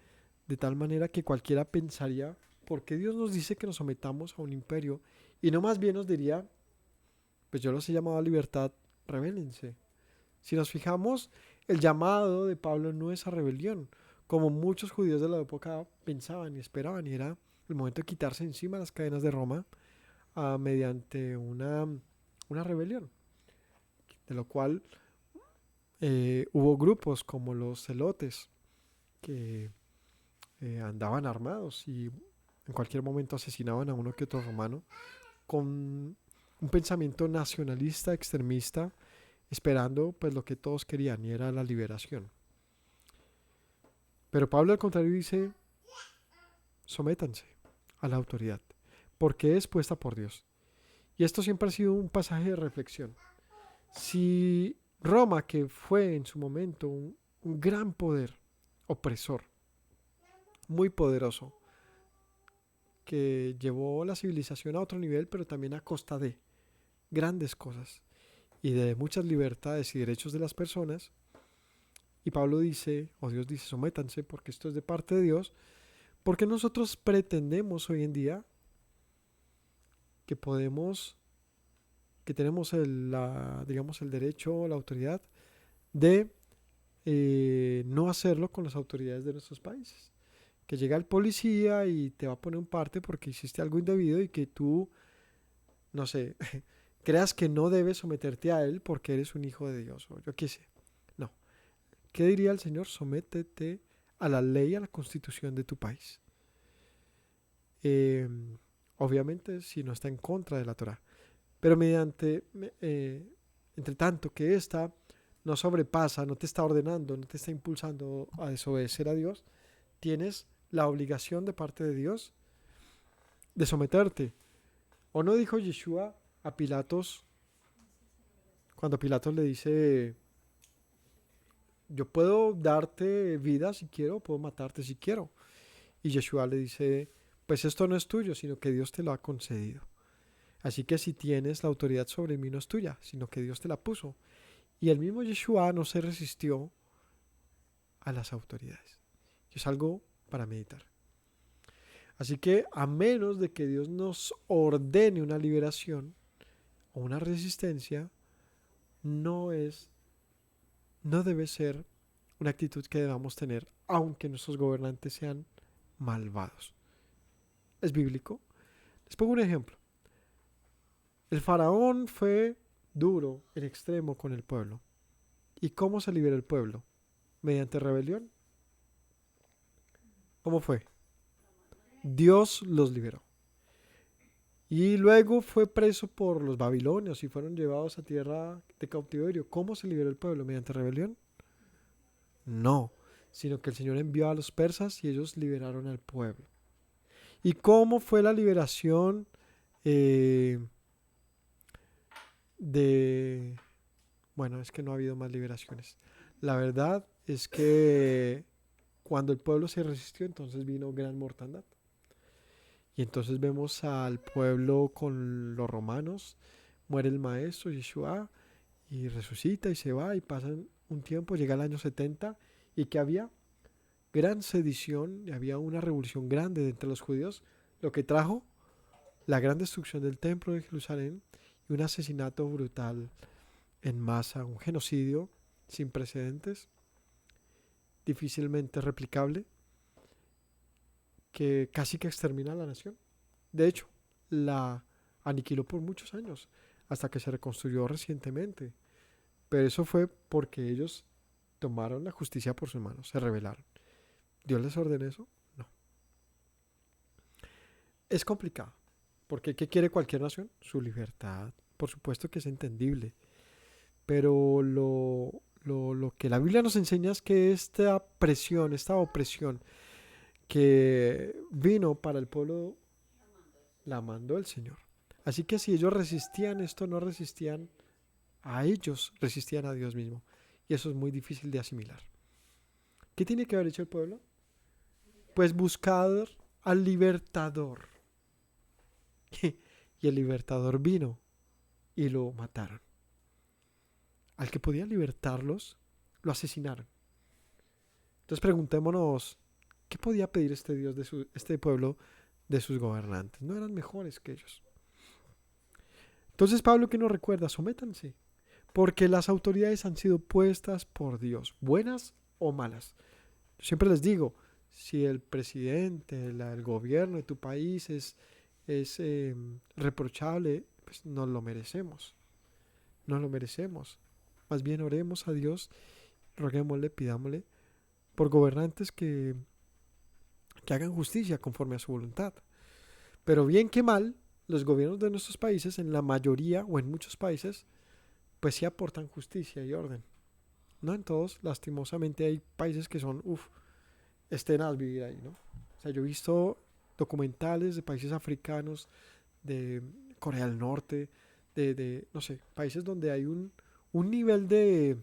de tal manera que cualquiera pensaría, ¿por qué Dios nos dice que nos sometamos a un imperio? Y no más bien nos diría, pues yo los he llamado a libertad, rebélense. Si nos fijamos, el llamado de Pablo no es a rebelión, como muchos judíos de la época pensaban y esperaban, y era el momento de quitarse encima las cadenas de Roma mediante una rebelión, de lo cual hubo grupos como los celotes que andaban armados y en cualquier momento asesinaban a uno que otro romano con un pensamiento nacionalista, extremista, esperando pues lo que todos querían, y era la liberación. Pero Pablo al contrario dice, sométanse a la autoridad, porque es puesta por Dios. Y esto siempre ha sido un pasaje de reflexión. Si Roma, que fue en su momento un gran poder opresor, muy poderoso, que llevó la civilización a otro nivel, pero también a costa de grandes cosas y de muchas libertades y derechos de las personas, y Pablo dice, o Dios dice, sométanse porque esto es de parte de Dios, porque nosotros pretendemos hoy en día que tenemos digamos, el derecho, la autoridad de no hacerlo con las autoridades de nuestros países. Que llega el policía y te va a poner un parte porque hiciste algo indebido y que tú, no sé, creas que no debes someterte a él porque eres un hijo de Dios, o yo qué sé. No. ¿Qué diría el Señor? Sométete a la ley, a la constitución de tu país. Eh, Obviamente si no está en contra de la Torah. Pero entre tanto que ésta no sobrepasa, no te está ordenando, no te está impulsando a desobedecer a Dios, tienes la obligación de parte de Dios de someterte. ¿O no dijo Yeshua a Pilatos cuando Pilatos le dice, yo puedo darte vida si quiero, puedo matarte si quiero? Y Yeshua le dice, pues esto no es tuyo, sino que Dios te lo ha concedido. Así que si tienes la autoridad sobre mí no es tuya, sino que Dios te la puso. Y el mismo Yeshua no se resistió a las autoridades. Y es algo para meditar. Así que a menos de que Dios nos ordene una liberación o una resistencia, no debe ser una actitud que debamos tener, aunque nuestros gobernantes sean malvados. ¿Es bíblico? Les pongo un ejemplo. El faraón fue duro, en extremo con el pueblo. ¿Y cómo se liberó el pueblo? ¿Mediante rebelión? ¿Cómo fue? Dios los liberó. Y luego fue preso por los babilonios y fueron llevados a tierra de cautiverio. ¿Cómo se liberó el pueblo? ¿Mediante rebelión? No, sino que el Señor envió a los persas y ellos liberaron al pueblo. ¿Y cómo fue la liberación Bueno, es que no ha habido más liberaciones. La verdad es que cuando el pueblo se resistió, entonces vino gran mortandad. Y entonces vemos al pueblo con los romanos, muere el maestro Yeshua y resucita y se va y pasan un tiempo, llega el año 70 y que había gran sedición, y había una revolución grande entre los judíos, lo que trajo la gran destrucción del templo de Jerusalén y un asesinato brutal en masa, un genocidio sin precedentes, difícilmente replicable, que casi que extermina a la nación. De hecho, la aniquiló por muchos años, hasta que se reconstruyó recientemente. Pero eso fue porque ellos tomaron la justicia por sus manos, se rebelaron. ¿Dios les ordenó eso? No. Es complicado, porque ¿qué quiere cualquier nación? Su libertad. Por supuesto que es entendible. Pero lo que la Biblia nos enseña es que esta presión, esta opresión que vino para el pueblo, la mandó el Señor. Así que si ellos resistían esto, no resistían a ellos, resistían a Dios mismo. Y eso es muy difícil de asimilar. ¿Qué tiene que haber hecho el pueblo? Pues buscar al libertador. Y el libertador vino y lo mataron. Al que podía libertarlos, lo asesinaron. Entonces preguntémonos, ¿qué podía pedir este Dios este pueblo de sus gobernantes? No eran mejores que ellos. Entonces Pablo, ¿qué nos recuerda? Sométanse, porque las autoridades han sido puestas por Dios, buenas o malas. Yo siempre les digo, si el presidente, el gobierno de tu país es reprochable, pues no lo merecemos. No lo merecemos. Más bien oremos a Dios, roguémosle, pidámosle por gobernantes que hagan justicia conforme a su voluntad. Pero bien que mal, los gobiernos de nuestros países, en la mayoría o en muchos países, pues sí aportan justicia y orden. No en todos, lastimosamente hay países que son, es tenaz vivir ahí, ¿no? O sea, yo he visto documentales de países africanos, de Corea del Norte, no sé, países donde hay un nivel de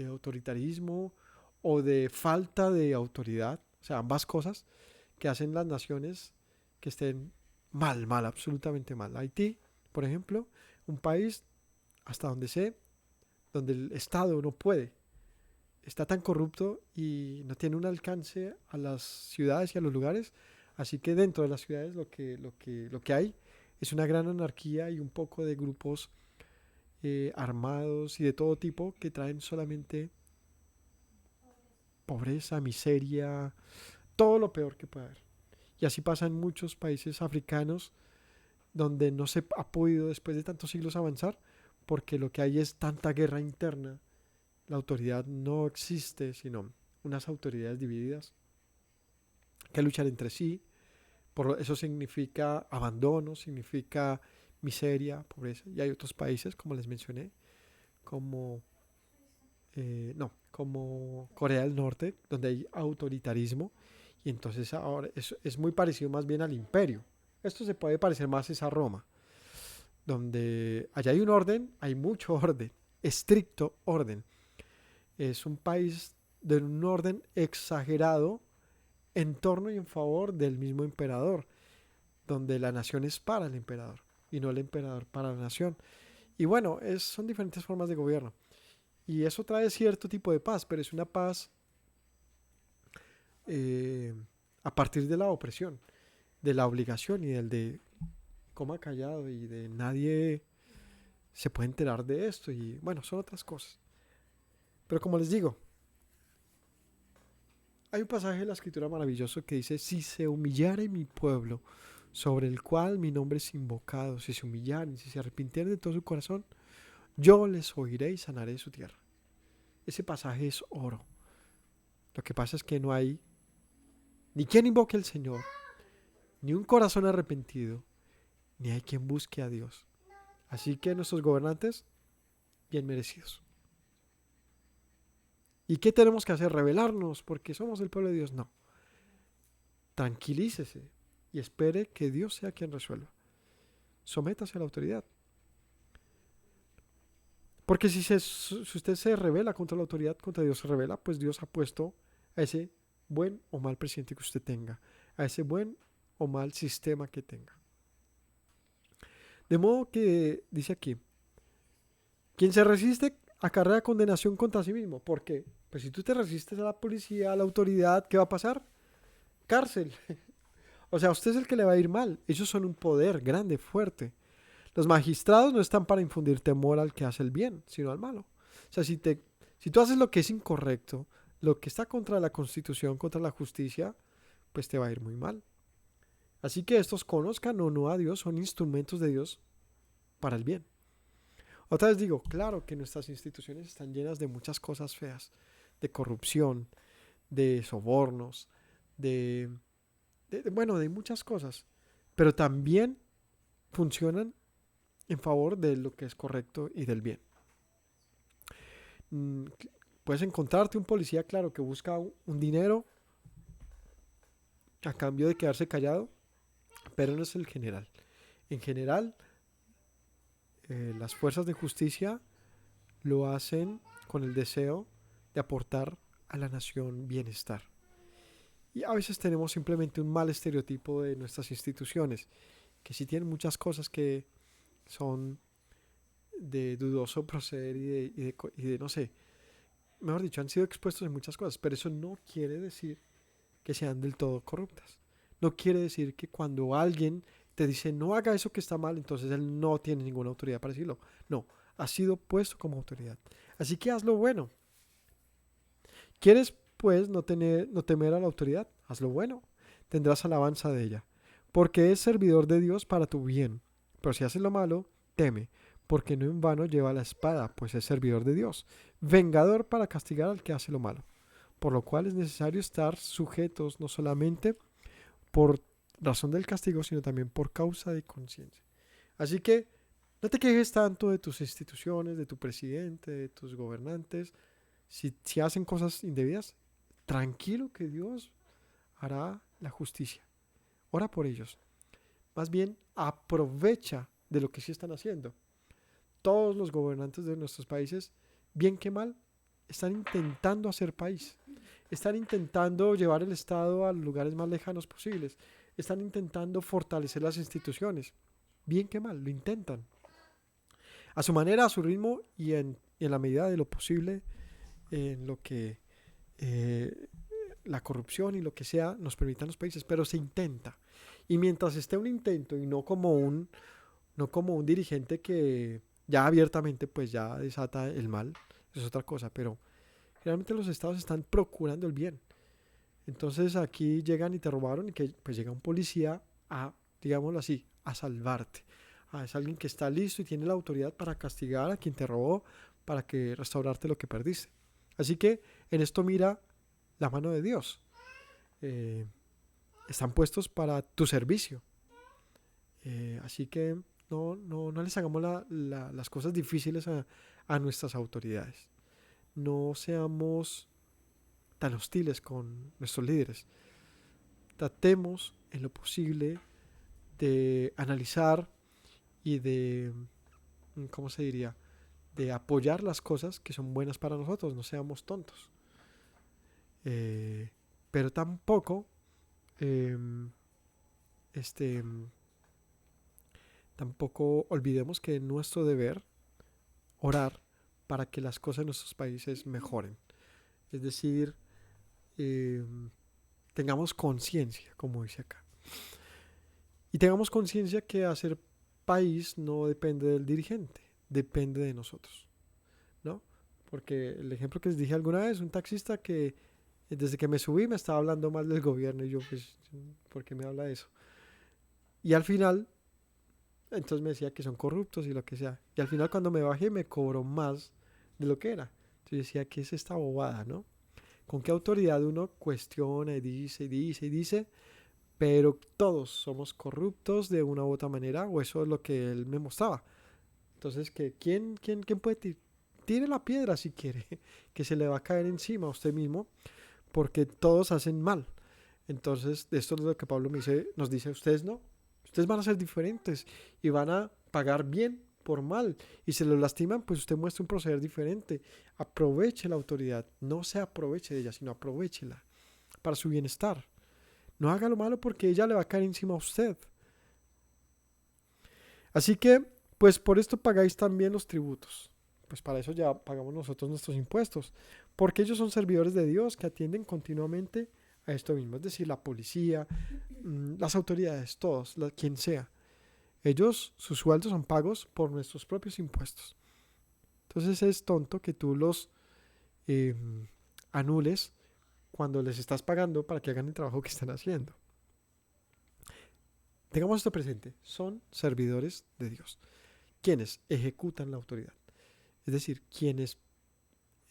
autoritarismo o de falta de autoridad, o sea, ambas cosas que hacen las naciones que estén mal, absolutamente mal. Haití, por ejemplo, un país, hasta donde sé, donde el Estado no puede, está tan corrupto y no tiene un alcance a las ciudades y a los lugares, así que dentro de las ciudades lo que hay es una gran anarquía y un poco de grupos armados y de todo tipo que traen solamente pobreza, miseria, todo lo peor que pueda haber. Y así pasa en muchos países africanos donde no se ha podido después de tantos siglos avanzar porque lo que hay es tanta guerra interna. La autoridad no existe, sino unas autoridades divididas que luchan entre sí. Eso significa abandono, significa miseria, pobreza. Y hay otros países, como les mencioné, como Corea del Norte, donde hay autoritarismo. Y entonces ahora es muy parecido más bien al imperio. Esto se puede parecer más a Roma, donde allá hay un orden, hay mucho orden, estricto orden. Es un país de un orden exagerado en torno y en favor del mismo emperador, donde la nación es para el emperador y no el emperador para la nación. Y bueno, son diferentes formas de gobierno. Y eso trae cierto tipo de paz, pero es una paz a partir de la opresión, de la obligación y del de coma callado y de nadie se puede enterar de esto. Y bueno, son otras cosas. Pero como les digo, hay un pasaje de la Escritura maravilloso que dice: si se humillare mi pueblo, sobre el cual mi nombre es invocado, si se humillaren, si se arrepintieren de todo su corazón, yo les oiré y sanaré su tierra. Ese pasaje es oro. Lo que pasa es que no hay ni quien invoque al Señor, ni un corazón arrepentido, ni hay quien busque a Dios. Así que nuestros gobernantes, bien merecidos. ¿Y qué tenemos que hacer? ¿Rebelarnos porque somos el pueblo de Dios? No. Tranquilícese y espere que Dios sea quien resuelva. Sométase a la autoridad. Porque si usted se rebela contra la autoridad, contra Dios se rebela, pues Dios ha puesto a ese buen o mal presidente que usted tenga, a ese buen o mal sistema que tenga. De modo que, dice aquí, quien se resiste acarrea condenación contra sí mismo. ¿Por qué? Pues si tú te resistes a la policía, a la autoridad, ¿qué va a pasar? Cárcel. O sea, usted es el que le va a ir mal. Ellos son un poder grande, fuerte. Los magistrados no están para infundir temor al que hace el bien, sino al malo. O sea, si tú haces lo que es incorrecto, lo que está contra la Constitución, contra la justicia, pues te va a ir muy mal. Así que estos, conozcan o no a Dios, son instrumentos de Dios para el bien. Otra vez digo, claro que nuestras instituciones están llenas de muchas cosas feas, de corrupción, de sobornos, bueno, de muchas cosas, pero también funcionan en favor de lo que es correcto y del bien. Mm, Puedes encontrarte un policía, claro, que busca un dinero a cambio de quedarse callado, pero no es el general. En general, las fuerzas de justicia lo hacen con el deseo de aportar a la nación bienestar. Y a veces tenemos simplemente un mal estereotipo de nuestras instituciones, que sí tienen muchas cosas que son de dudoso proceder y de no sé, mejor dicho, han sido expuestos en muchas cosas, pero eso no quiere decir que sean del todo corruptas. No quiere decir que cuando alguien te dice no haga eso que está mal, entonces él no tiene ninguna autoridad para decirlo. No, ha sido puesto como autoridad. Así que haz lo bueno. ¿Quieres pues no temer a la autoridad? Haz lo bueno. Tendrás alabanza de ella, porque es servidor de Dios para tu bien. Pero si haces lo malo, teme, porque no en vano lleva la espada, pues es servidor de Dios, vengador para castigar al que hace lo malo. Por lo cual es necesario estar sujetos no solamente por razón del castigo, sino también por causa de conciencia. Así que no te quejes tanto de tus instituciones, de tu presidente, de tus gobernantes. Si hacen cosas indebidas, tranquilo que Dios hará la justicia. Ora por ellos. Más bien, aprovecha de lo que sí están haciendo. Todos los gobernantes de nuestros países, bien que mal, están intentando hacer país. Están intentando llevar el Estado a los lugares más lejanos posibles. Están intentando fortalecer las instituciones. Bien que mal, lo intentan. A su manera, a su ritmo y en la medida de lo posible, en lo que la corrupción y lo que sea nos permitan los países, pero se intenta. Y mientras esté un intento y no como un dirigente que ya abiertamente pues ya desata el mal, es otra cosa, pero realmente los estados están procurando el bien. Entonces aquí llegan y te robaron y que pues llega un policía a, digámoslo así, a salvarte. Es alguien que está listo y tiene la autoridad para castigar a quien te robó, para que restaurarte lo que perdiste. Así que en esto mira la mano de Dios. Están puestos para tu servicio. Así que no les hagamos las cosas difíciles a nuestras autoridades. No seamos tan hostiles con nuestros líderes. Tratemos en lo posible de analizar y de, ¿cómo se diría?, de apoyar las cosas que son buenas para nosotros. No seamos tontos. Pero tampoco tampoco olvidemos que es nuestro deber orar para que las cosas en nuestros países mejoren. Es decir, tengamos conciencia, como dice acá. Y tengamos conciencia que hacer país no depende del dirigente, depende de nosotros, ¿no? Porque el ejemplo que les dije alguna vez, un taxista que desde que me subí me estaba hablando mal del gobierno y yo, pues, ¿por qué me habla de eso? Y al final, entonces me decía que son corruptos y lo que sea. Y al final cuando me bajé me cobró más de lo que era. Entonces decía, ¿qué es esta bobada, no? ¿Con qué autoridad uno cuestiona y dice? Pero todos somos corruptos de una u otra manera, o eso es lo que él me mostraba. Entonces, ¿quién puede tire la piedra si quiere, que se le va a caer encima a usted mismo, porque todos hacen mal. Entonces, esto es lo que Pablo nos dice, ustedes no, ustedes van a ser diferentes y van a pagar bien por mal, y si lo lastiman, pues usted muestra un proceder diferente. Aproveche la autoridad, no se aproveche de ella, sino aprovéchela para su bienestar. No haga lo malo porque ella le va a caer encima a usted. Así que, pues por esto pagáis también los tributos. Pues para eso ya pagamos nosotros nuestros impuestos. Porque ellos son servidores de Dios que atienden continuamente a esto mismo. Es decir, la policía, las autoridades, todos, quien sea. Ellos, sus sueldos son pagos por nuestros propios impuestos. Entonces es tonto que tú los anules cuando les estás pagando para que hagan el trabajo que están haciendo. Tengamos esto presente, son servidores de Dios, quienes ejecutan la autoridad. Es decir, quienes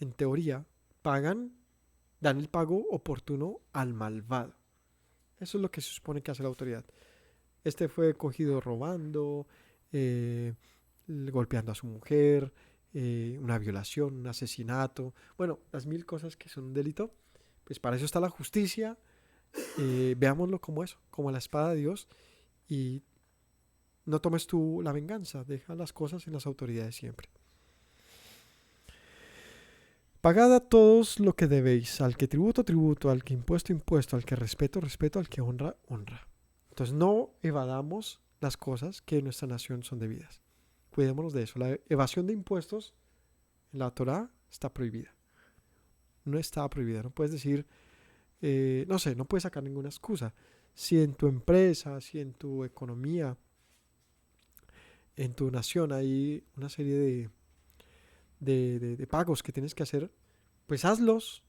en teoría pagan, dan el pago oportuno al malvado. Eso es lo que se supone que hace la autoridad. Este fue cogido robando, golpeando a su mujer, una violación, un asesinato. Bueno, las 1000 cosas que son un delito. Pues para eso está la justicia. Veámoslo como eso, como la espada de Dios. Y no tomes tú la venganza, deja las cosas en las autoridades siempre. Pagad a todos lo que debéis, al que tributo, tributo, al que impuesto, impuesto, al que respeto, respeto, al que honra, honra. Entonces no evadamos las cosas que en nuestra nación son debidas. Cuidémonos de eso. La evasión de impuestos en la Torá está prohibida. No está prohibida. No puedes decir, no puedes sacar ninguna excusa. Si en tu empresa, si en tu economía, en tu nación hay una serie de pagos que tienes que hacer, pues hazlos.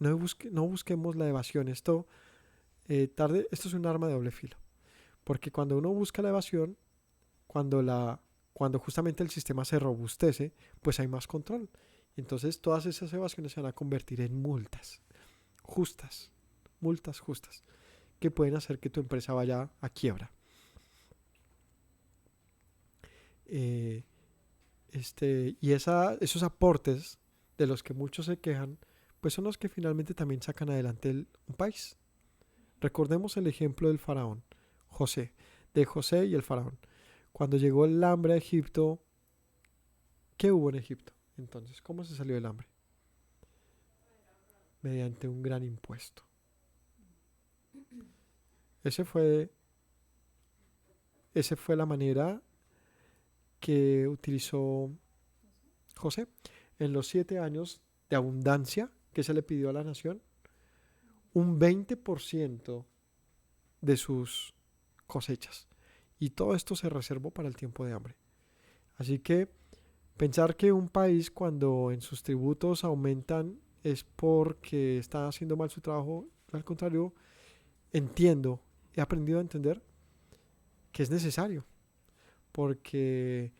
No busquemos la evasión. Esto es un arma de doble filo. Porque cuando uno busca la evasión, cuando justamente el sistema se robustece, pues hay más control. Entonces todas esas evasiones se van a convertir en multas justas, que pueden hacer que tu empresa vaya a quiebra. Esos aportes de los que muchos se quejan, pues son los que finalmente también sacan adelante un país. Recordemos el ejemplo del faraón, de José y el faraón. Cuando llegó el hambre a Egipto, ¿qué hubo en Egipto? Entonces, ¿cómo se salió del hambre? Mediante un gran impuesto. Esa fue la manera que utilizó José. En los 7 años de abundancia que se le pidió a la nación, un 20% de sus cosechas. Y todo esto se reservó para el tiempo de hambre. Así que pensar que un país, cuando en sus tributos aumentan, es porque está haciendo mal su trabajo. Al contrario, he aprendido a entender que es necesario, porque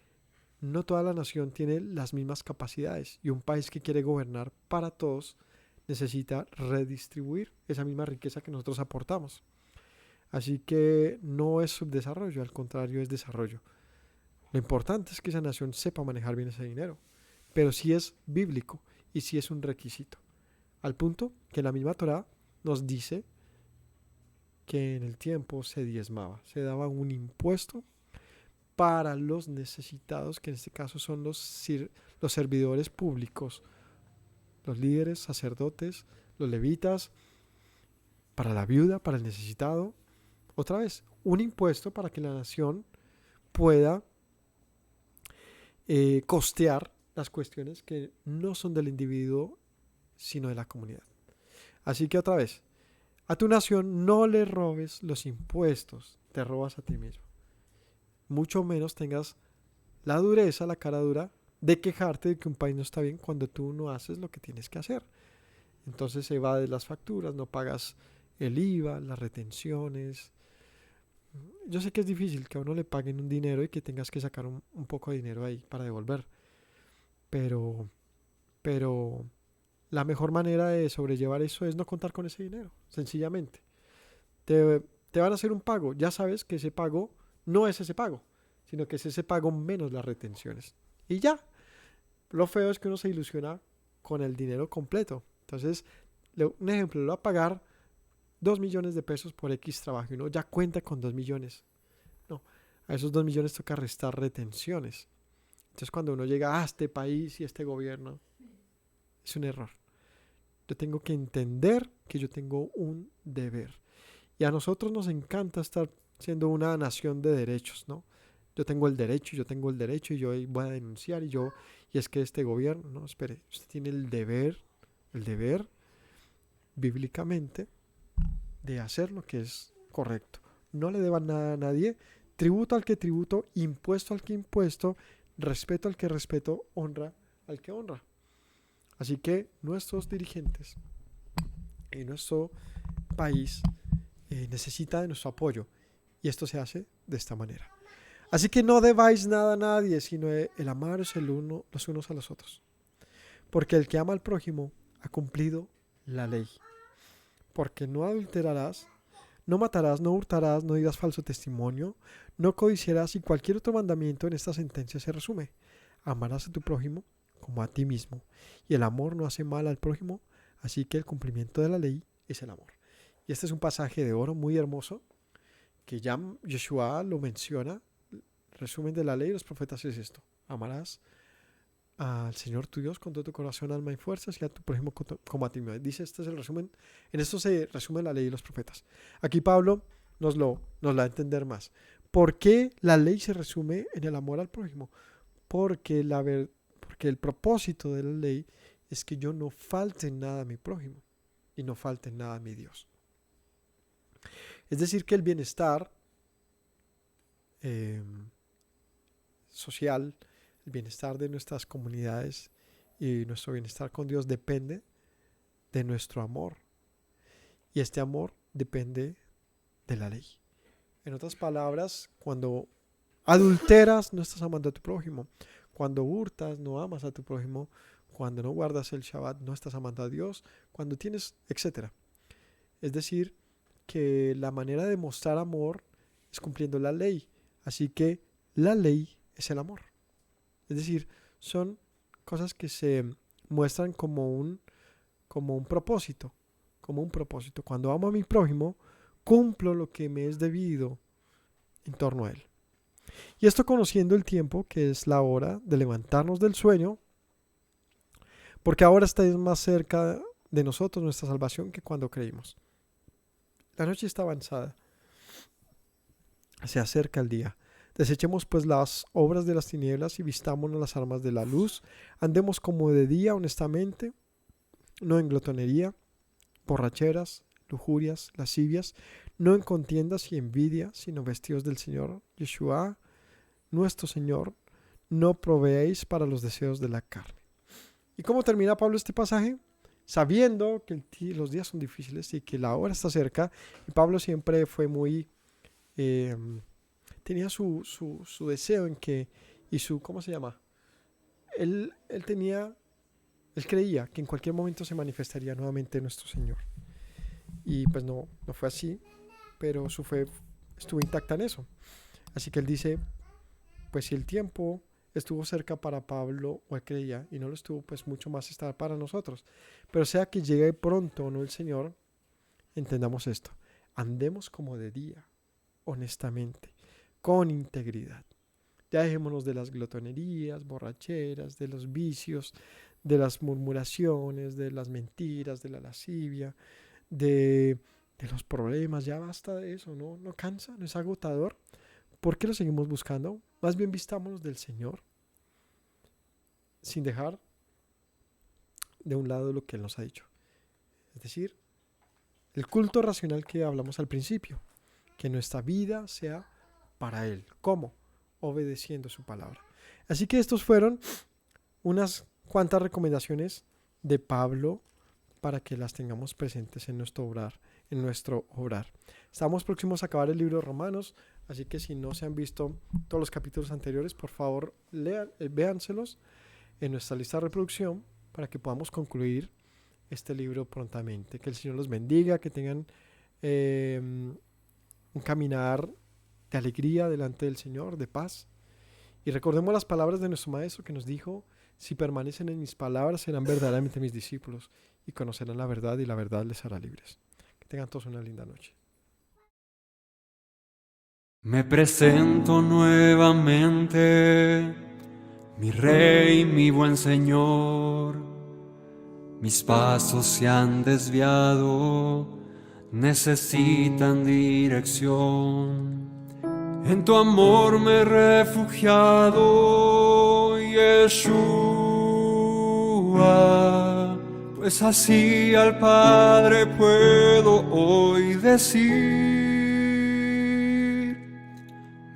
no toda la nación tiene las mismas capacidades, y un país que quiere gobernar para todos necesita redistribuir esa misma riqueza que nosotros aportamos. Así que no es subdesarrollo, al contrario, es desarrollo. Lo importante es que esa nación sepa manejar bien ese dinero, pero sí es bíblico y sí es un requisito, al punto que la misma Torá nos dice que en el tiempo se diezmaba, se daba un impuesto para los necesitados, que en este caso son los servidores públicos, los líderes, sacerdotes, los levitas, para la viuda, para el necesitado. Otra vez, un impuesto para que la nación pueda costear las cuestiones que no son del individuo, sino de la comunidad. Así que otra vez, a tu nación no le robes los impuestos, te robas a ti mismo. Mucho menos tengas la dureza, la cara dura de quejarte de que un país no está bien cuando tú no haces lo que tienes que hacer. Entonces evades las facturas, no pagas el IVA, las retenciones. Yo sé que es difícil que a uno le paguen un dinero y que tengas que sacar un poco de dinero ahí para devolver. Pero la mejor manera de sobrellevar eso es no contar con ese dinero, sencillamente. Te van a hacer un pago, ya sabes que ese pago no es ese pago, sino que es ese pago menos las retenciones. Y ya, lo feo es que uno se ilusiona con el dinero completo. Entonces, un ejemplo, le va a pagar 2 millones de pesos por X trabajo y uno ya cuenta con 2 millones. No, a esos 2 millones toca restar retenciones. Entonces, cuando uno llega a este país y este gobierno, es un error. Yo tengo que entender que yo tengo un deber. Y a nosotros nos encanta estar siendo una nación de derechos, ¿no? Yo tengo el derecho y yo voy a denunciar y es que este gobierno, no, espere, usted tiene el deber bíblicamente de hacer lo que es correcto. No le deban nada a nadie, tributo al que tributo, impuesto al que impuesto, respeto al que respeto, honra al que honra. Así que nuestros dirigentes y nuestro país necesita de nuestro apoyo, y esto se hace de esta manera. Así que no debáis nada a nadie, sino el amaros los unos a los otros. Porque el que ama al prójimo ha cumplido la ley. Porque no adulterarás, no matarás, no hurtarás, no dirás falso testimonio, no codiciarás, y cualquier otro mandamiento en esta sentencia se resume: amarás a tu prójimo como a ti mismo. Y el amor no hace mal al prójimo, así que el cumplimiento de la ley es el amor. Y este es un pasaje de oro muy hermoso que ya Yeshua lo menciona. Resumen de la ley y los profetas es esto: amarás al Señor tu Dios con todo tu corazón, alma y fuerzas, y a tu prójimo como a ti mismo. Dice, este es el resumen. En esto se resume la ley y los profetas. Aquí Pablo nos la da a entender más. ¿Por qué la ley se resume en el amor al prójimo? Porque el propósito de la ley es que yo no falte en nada a mi prójimo y no falte en nada a mi Dios. Es decir, que el bienestar social, el bienestar de nuestras comunidades y nuestro bienestar con Dios depende de nuestro amor. Y este amor depende de la ley. En otras palabras, cuando adulteras, no estás amando a tu prójimo. Cuando hurtas, no amas a tu prójimo. Cuando no guardas el Shabbat, no estás amando a Dios. Cuando tienes, etc. Es decir, que la manera de mostrar amor es cumpliendo la ley. Así que la ley es el amor. Es decir, son cosas que se muestran como un propósito. Como un propósito. Cuando amo a mi prójimo, cumplo lo que me es debido en torno a él. Y esto conociendo el tiempo, que es la hora de levantarnos del sueño, porque ahora está más cerca de nosotros nuestra salvación que cuando creímos. La noche está avanzada. Se acerca el día. Desechemos pues las obras de las tinieblas y vistámonos las armas de la luz. Andemos como de día honestamente, no en glotonería, borracheras, lujurias, lascivias, no en contiendas y envidia, sino vestidos del Señor Yeshua, nuestro Señor, no proveéis para los deseos de la carne. ¿Y cómo termina Pablo este pasaje? Sabiendo que los días son difíciles y que la hora está cerca, y Pablo siempre fue muy... tenía su deseo en que, y su, ¿cómo se llama? Él creía que en cualquier momento se manifestaría nuevamente nuestro Señor. Y pues no fue así, pero su fe estuvo intacta en eso. Así que él dice, pues si el tiempo estuvo cerca para Pablo, o él creía, y no lo estuvo, pues mucho más estará para nosotros. Pero sea que llegue pronto o no el Señor, entendamos esto: andemos como de día, honestamente, con integridad. Ya dejémonos de las glotonerías, borracheras, de los vicios, de las murmuraciones, de las mentiras, de la lascivia, de los problemas. Ya basta de eso, ¿no? ¿No cansa? ¿No es agotador? ¿Por qué lo seguimos buscando? Más bien vistámonos del Señor, sin dejar de un lado lo que Él nos ha dicho. Es decir, el culto racional que hablamos al principio, que nuestra vida sea para Él. ¿Cómo? Obedeciendo su palabra. Así que estos fueron unas cuantas recomendaciones de Pablo para que las tengamos presentes en nuestro obrar. Estamos próximos a acabar el libro de Romanos, así que si no se han visto todos los capítulos anteriores, por favor véanselos en nuestra lista de reproducción para que podamos concluir este libro prontamente. Que el Señor los bendiga, que tengan un caminar de alegría delante del Señor, de paz. Y recordemos las palabras de nuestro Maestro que nos dijo: si permanecen en mis palabras, serán verdaderamente mis discípulos y conocerán la verdad, y la verdad les hará libres. Que tengan todos una linda noche. Me presento nuevamente, mi Rey, mi buen Señor. Mis pasos se han desviado, necesitan dirección. En tu amor me he refugiado, Yeshua, pues así al Padre puedo hoy decir: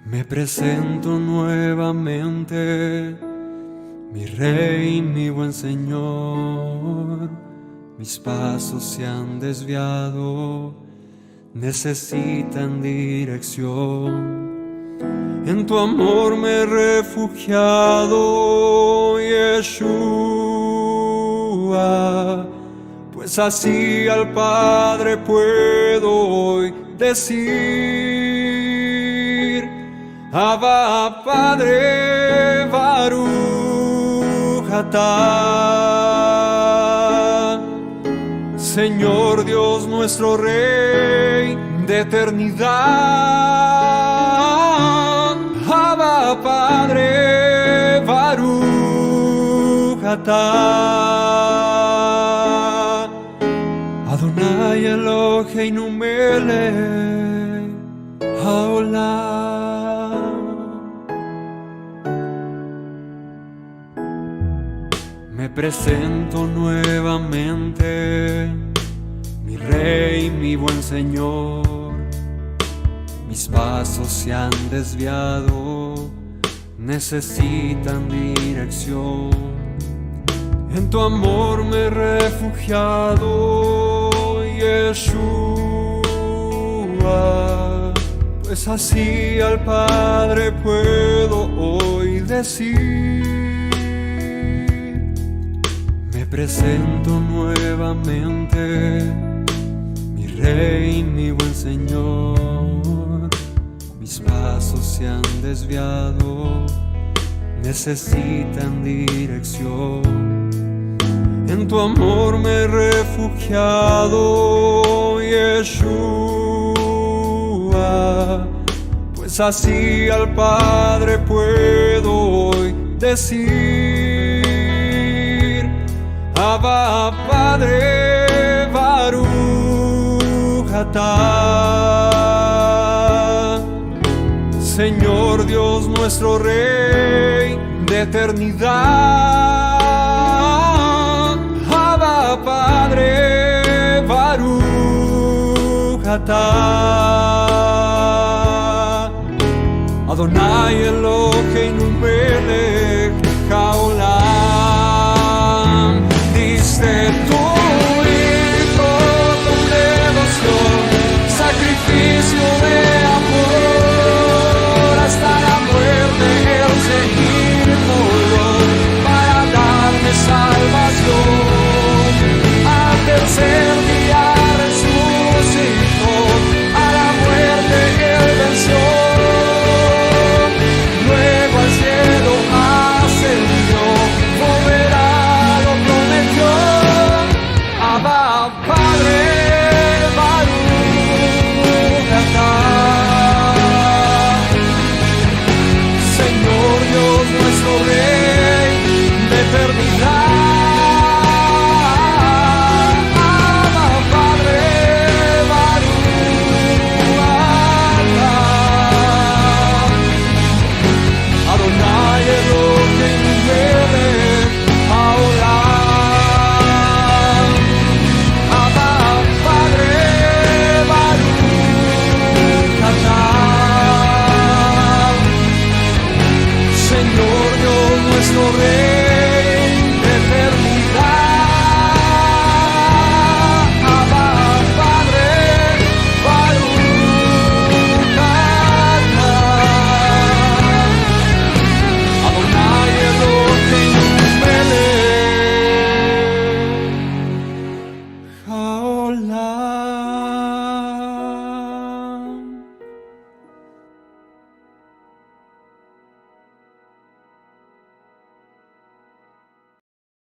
me presento nuevamente, Mi Rey, mi buen Señor, mis pasos se han desviado, necesitan dirección. En tu amor me he refugiado, Yeshua, pues así al Padre puedo hoy decir: Abba, Padre, Baruch atah. Señor Dios nuestro Rey de eternidad, Abba, Padre, Baruch atah. Adonai Eloheinu melech haolam. Me presento nuevamente, mi Rey, mi buen Señor. Mis pasos se han desviado, necesitan dirección. En tu amor me he refugiado, Yeshua, pues así al Padre puedo hoy decir: me presento nuevamente, mi Rey, mi buen Señor. Mis pasos se han desviado, necesitan dirección. En tu amor me he refugiado, Yeshua, pues así al Padre puedo hoy decir: Abba, Padre, Baruch atah. Señor Dios nuestro Rey de eternidad, Abba, Padre, Baruch atah. Adonai Eloheinu melech haolam. Diste tu Hijo con devoción, sacrificio de amor, hasta la muerte Él se inmoló para darme salvación. Al tercer día resucitó, a la muerte Él venció. Luego al cielo ascendió, volverá, lo prometió. Abba, Padre, Baruch atah. Señor Dios nuestro Rey de eternidad, Abba, Padre, Baruch atah. Adonai Eloheinu melech haolam. Abba, Padre, Baruch atah. Señor Dios nuestro Rey de eternidad, Abba, Padre, Baruch atah. Adonai Eloheinu melech haolam.